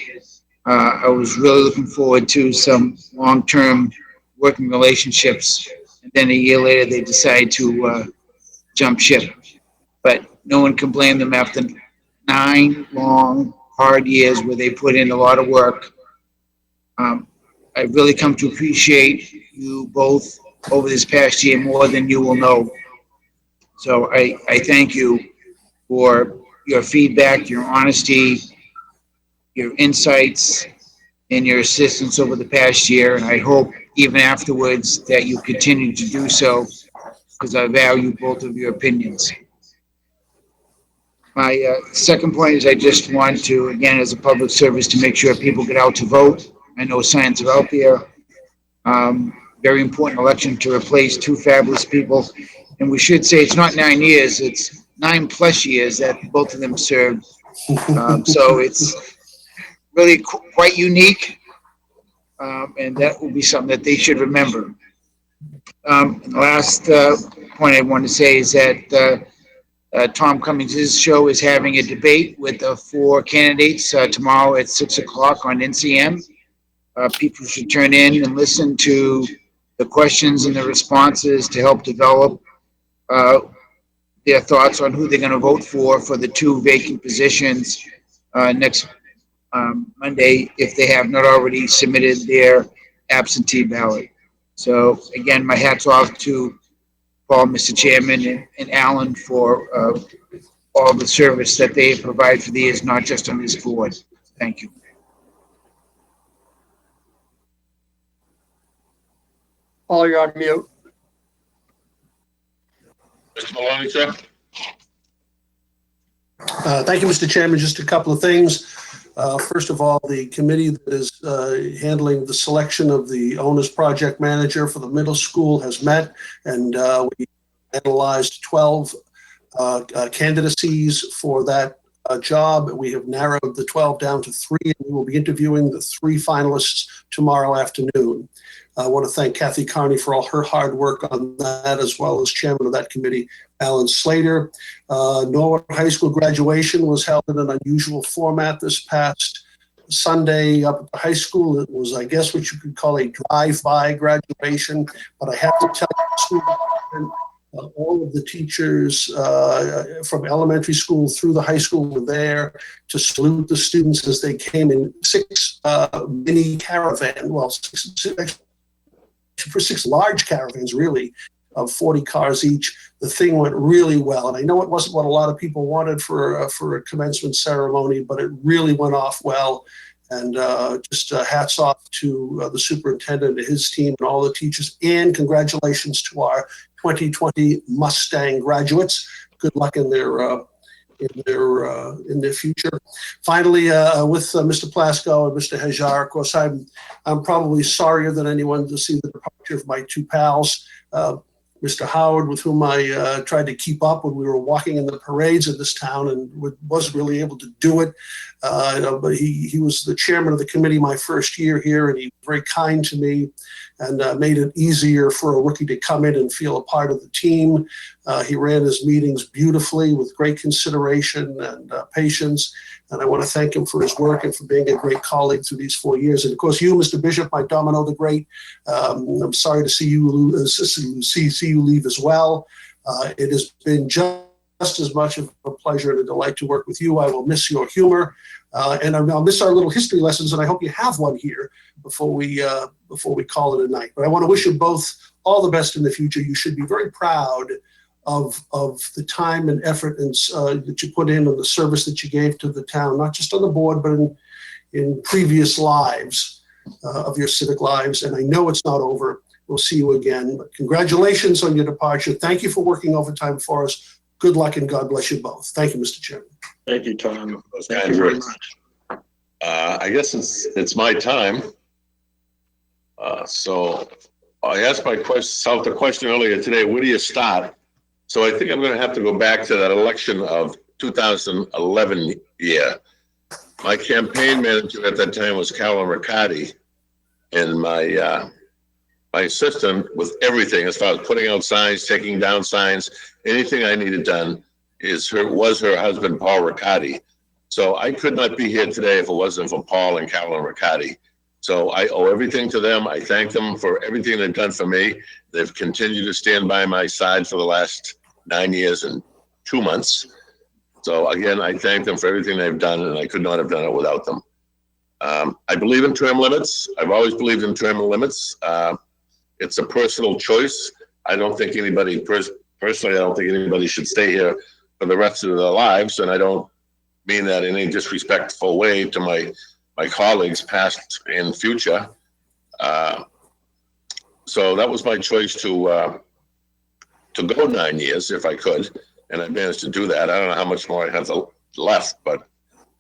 I was really looking forward to some long-term working relationships. And then a year later, they decided to jump ship. But no one can blame them after 9 long, hard years where they put in a lot of work. I've really come to appreciate you both over this past year more than you will know. So I thank you for your feedback, your honesty, your insights, and your assistance over the past year. And I hope even afterwards that you continue to do so, because I value both of your opinions. My second point is I just want to, again, as a public service, to make sure people get out to vote. I know signs are out there. Very important election to replace 2 fabulous people. And we should say it's not 9 years, it's 9+ years that both of them served. So it's really quite unique. And that will be something that they should remember. The last point I want to say is that Tom Cummings' show is having a debate with the 4 candidates tomorrow at 6 o'clock on NCM. People should turn in and listen to the questions and the responses to help develop their thoughts on who they're going to vote for the 2 vacant positions next Monday, if they have not already submitted their absentee ballot. So again, my hat's off to Paul, Mr. Chairman, and Alan for all the service that they provide for the years, not just on this board. Thank you. Paul, you're on mute. Mr. Maloney, sir? Thank you, Mr. Chairman. Just a couple of things. First of all, the committee that is handling the selection of the owner's project manager for the middle school has met, and we analyzed 12 candidacies for that job. We have narrowed the 12 down to 3, and we will be interviewing the 3 finalists tomorrow afternoon. I want to thank Kathy Carney for all her hard work on that, as well as chairman of that committee, Alan Slater. Norwood High School graduation was held in an unusual format this past Sunday up at the high school. It was, I guess, what you could call a drive-by graduation, but I have to tell you, the school department, all of the teachers from elementary school through the high school were there to salute the students as they came in 6 mini caravan, well, 6 large caravans, really, of 40 cars each. The thing went really well, and I know it wasn't what a lot of people wanted for a commencement ceremony, but it really went off well. And just hats off to the superintendent and his team and all the teachers, and congratulations to our 2020 Mustang graduates. Good luck in their future. Finally, with Mr. Plasko and Mr. Hajar, of course, I'm probably sorrier than anyone to see the departure of my 2 pals. Mr. Howard, with whom I tried to keep up when we were walking in the parades of this town and wasn't really able to do it. But he was the chairman of the committee my first year here, and he was very kind to me and made it easier for a rookie to come in and feel a part of the team. He ran his meetings beautifully with great consideration and patience. And I want to thank him for his work and for being a great colleague through these 4 years. And of course, you, Mr. Bishop, my Domino the Great, I'm sorry to see you leave as well. It has been just as much of a pleasure and a delight to work with you. I will miss your humor, and I'll miss our little history lessons. And I hope you have one here before we call it a night. But I want to wish you both all the best in the future. You should be very proud of the time and effort and that you put in and the service that you gave to the town, not just on the board, but in previous lives of your civic lives. And I know it's not over. We'll see you again. But congratulations on your departure. Thank you for working overtime for us. Good luck and God bless you both. Thank you, Mr. Chairman. Thank you, Tom. Those Thank kind you very words. much. I guess it's my time. So I asked myself the question earlier today, where do you start? So I think I'm going to have to go back to that election of 2011 year. My campaign manager at that time was Carolyn Riccardi, and my assistant with everything as far as putting out signs, taking down signs, anything I needed done was her husband, Paul Riccardi. So I could not be here today if it wasn't for Paul and Carolyn Riccardi. So I owe everything to them. I thank them for everything they've done for me. They've continued to stand by my side for the last 9 years and 2 months. So again, I thank them for everything they've done, and I could not have done it without them. I believe in term limits. I've always believed in term limits. It's a personal choice. I don't think anybody, personally, I don't think anybody should stay here for the rest of their lives. And I don't mean that in any disrespectful way to my colleagues, past and future. So that was my choice to go 9 years if I could. And I managed to do that. I don't know how much more I have left, but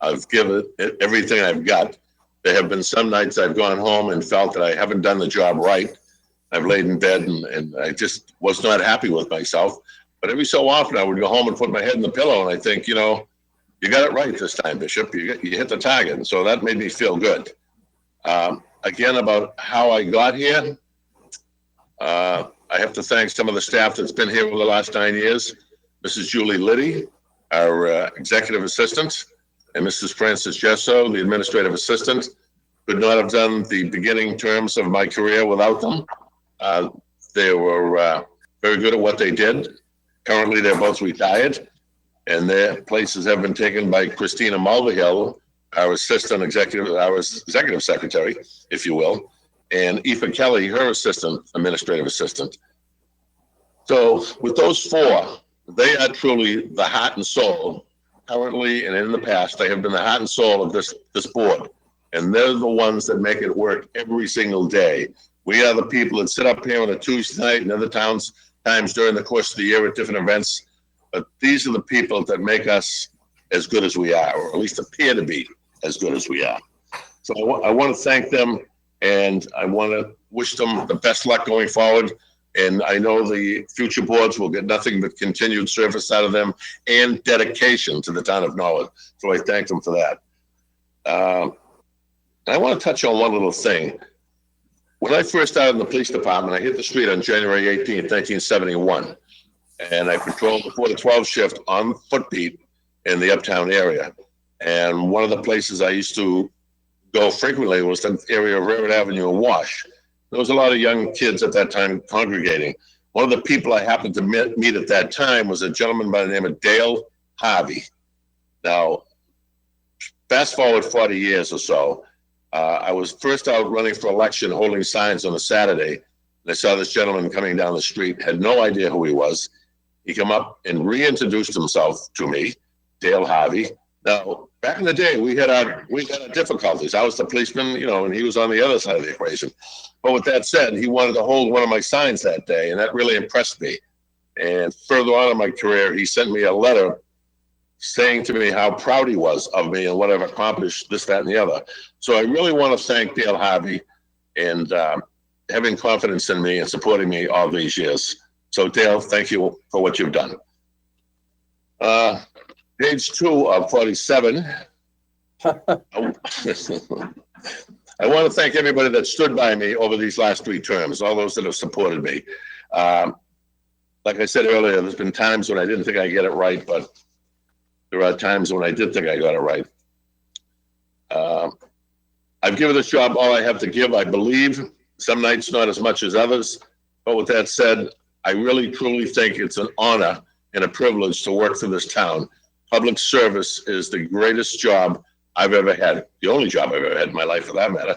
I've given it everything I've got. There have been some nights I've gone home and felt that I haven't done the job right. I've laid in bed and I just was not happy with myself. But every so often I would go home and put my head in the pillow and I think, you know, you got it right this time, Bishop. You hit the target. And so that made me feel good. Again, about how I got here, I have to thank some of the staff that's been here over the last 9 years. Mrs. Julie Liddy, our executive assistant, and Mrs. Frances Gesso, the administrative assistant. Could not have done the beginning terms of my career without them. They were very good at what they did. Currently, they're both retired, and their places have been taken by Christina Mulvihill, our executive secretary, if you will, and Aoife Kelly, her administrative assistant. So with those 4, they are truly the heart and soul. Currently and in the past, they have been the heart and soul of this board. And they're the ones that make it work every single day. We are the people that sit up here on a Tuesday night and other times during the course of the year at different events. But these are the people that make us as good as we are, or at least appear to be as good as we are. So I want to thank them, and I want to wish them the best luck going forward. And I know the future boards will get nothing but continued service out of them and dedication to the town of Norwood. So I thank them for that. I want to touch on one little thing. When I first started in the police department, I hit the street on January 18th, 1971. And I patrolled the 4 to 12 shift on footbeat in the uptown area. And one of the places I used to go frequently was the area of Railroad Avenue and Wash. There was a lot of young kids at that time congregating. One of the people I happened to meet at that time was a gentleman by the name of Dale Harvey. Now, fast forward 40 years or so, I was first out running for election, holding signs on a Saturday, and I saw this gentleman coming down the street, had no idea who he was. He came up and reintroduced himself to me, Dale Harvey. Now, back in the day, we had our difficulties. I was the policeman, and he was on the other side of the equation. But with that said, he wanted to hold one of my signs that day, and that really impressed me. And further on in my career, he sent me a letter saying to me how proud he was of me and what I've accomplished, this, that, and the other. So I really want to thank Dale Harvey and having confidence in me and supporting me all these years. So Dale, thank you for what you've done. Page 2 of 47. I want to thank everybody that stood by me over these last 3 terms, all those that have supported me. Like I said earlier, there's been times when I didn't think I get it right, but there are times when I did think I got it right. I've given this job all I have to give, I believe. Some nights not as much as others. But with that said, I really, truly think it's an honor and a privilege to work for this town. Public service is the greatest job I've ever had, the only job I've ever had in my life for that matter.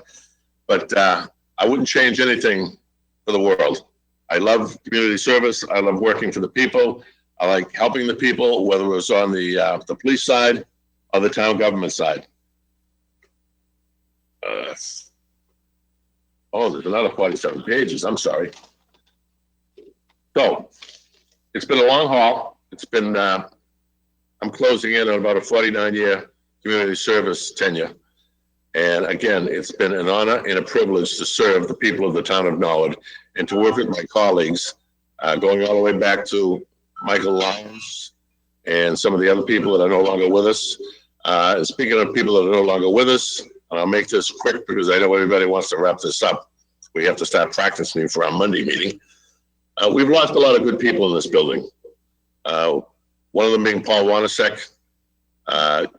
But I wouldn't change anything for the world. I love community service. I love working for the people. I like helping the people, whether it was on the police side or the town government side. There's another 47 pages. I'm sorry. So it's been a long haul. It's been, I'm closing in on about a 49-year community service tenure. And again, it's been an honor and a privilege to serve the people of the town of Norwood and to work with my colleagues, going all the way back to Michael Lyons and some of the other people that are no longer with us. Speaking of people that are no longer with us, and I'll make this quick because I know everybody wants to wrap this up. We have to start practicing for our Monday meeting. We've lost a lot of good people in this building. One of them being Paul Wanasek,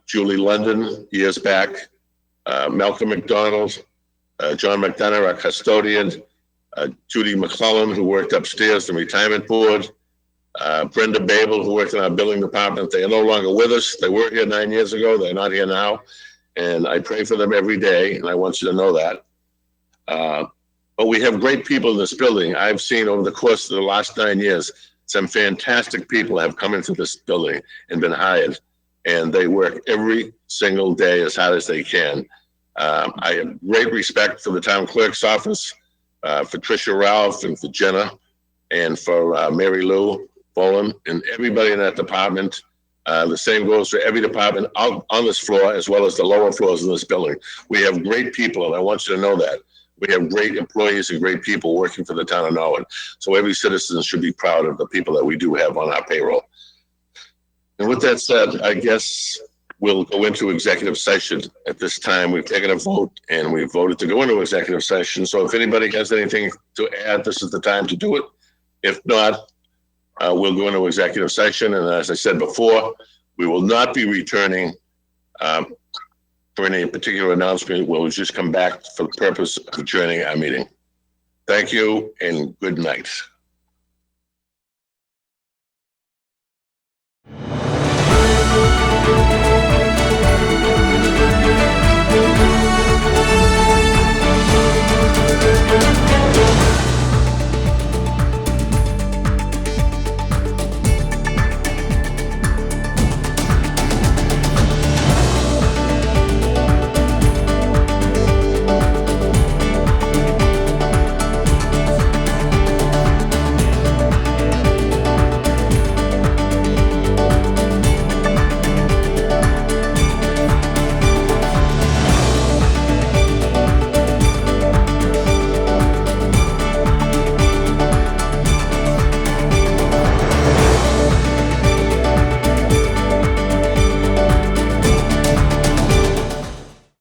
Julie London years back, Malcolm McDonald, John McDonough, our custodian, Judy McClellan, who worked upstairs in the retirement board, Brenda Babel, who worked in our building department. They are no longer with us. They were here 9 years ago. They're not here now. And I pray for them every day, and I want you to know that. But we have great people in this building. I've seen over the course of the last 9 years, some fantastic people have come into this building and been hired, and they work every single day as hard as they can. I have great respect for the town clerk's office, for Tricia Ralph and for Jenna, and for Mary Lou Boland and everybody in that department. The same goes for every department out on this floor, as well as the lower floors in this building. We have great people, and I want you to know that. We have great employees and great people working for the town of Norwood. So every citizen should be proud of the people that we do have on our payroll. And with that said, I guess we'll go into executive session. At this time, we've taken a vote, and we've voted to go into executive session. So if anybody has anything to add, this is the time to do it. If not, we'll go into executive session. And as I said before, we will not be returning for any particular announcement. We'll just come back for the purpose of adjourning our meeting. Thank you and good night.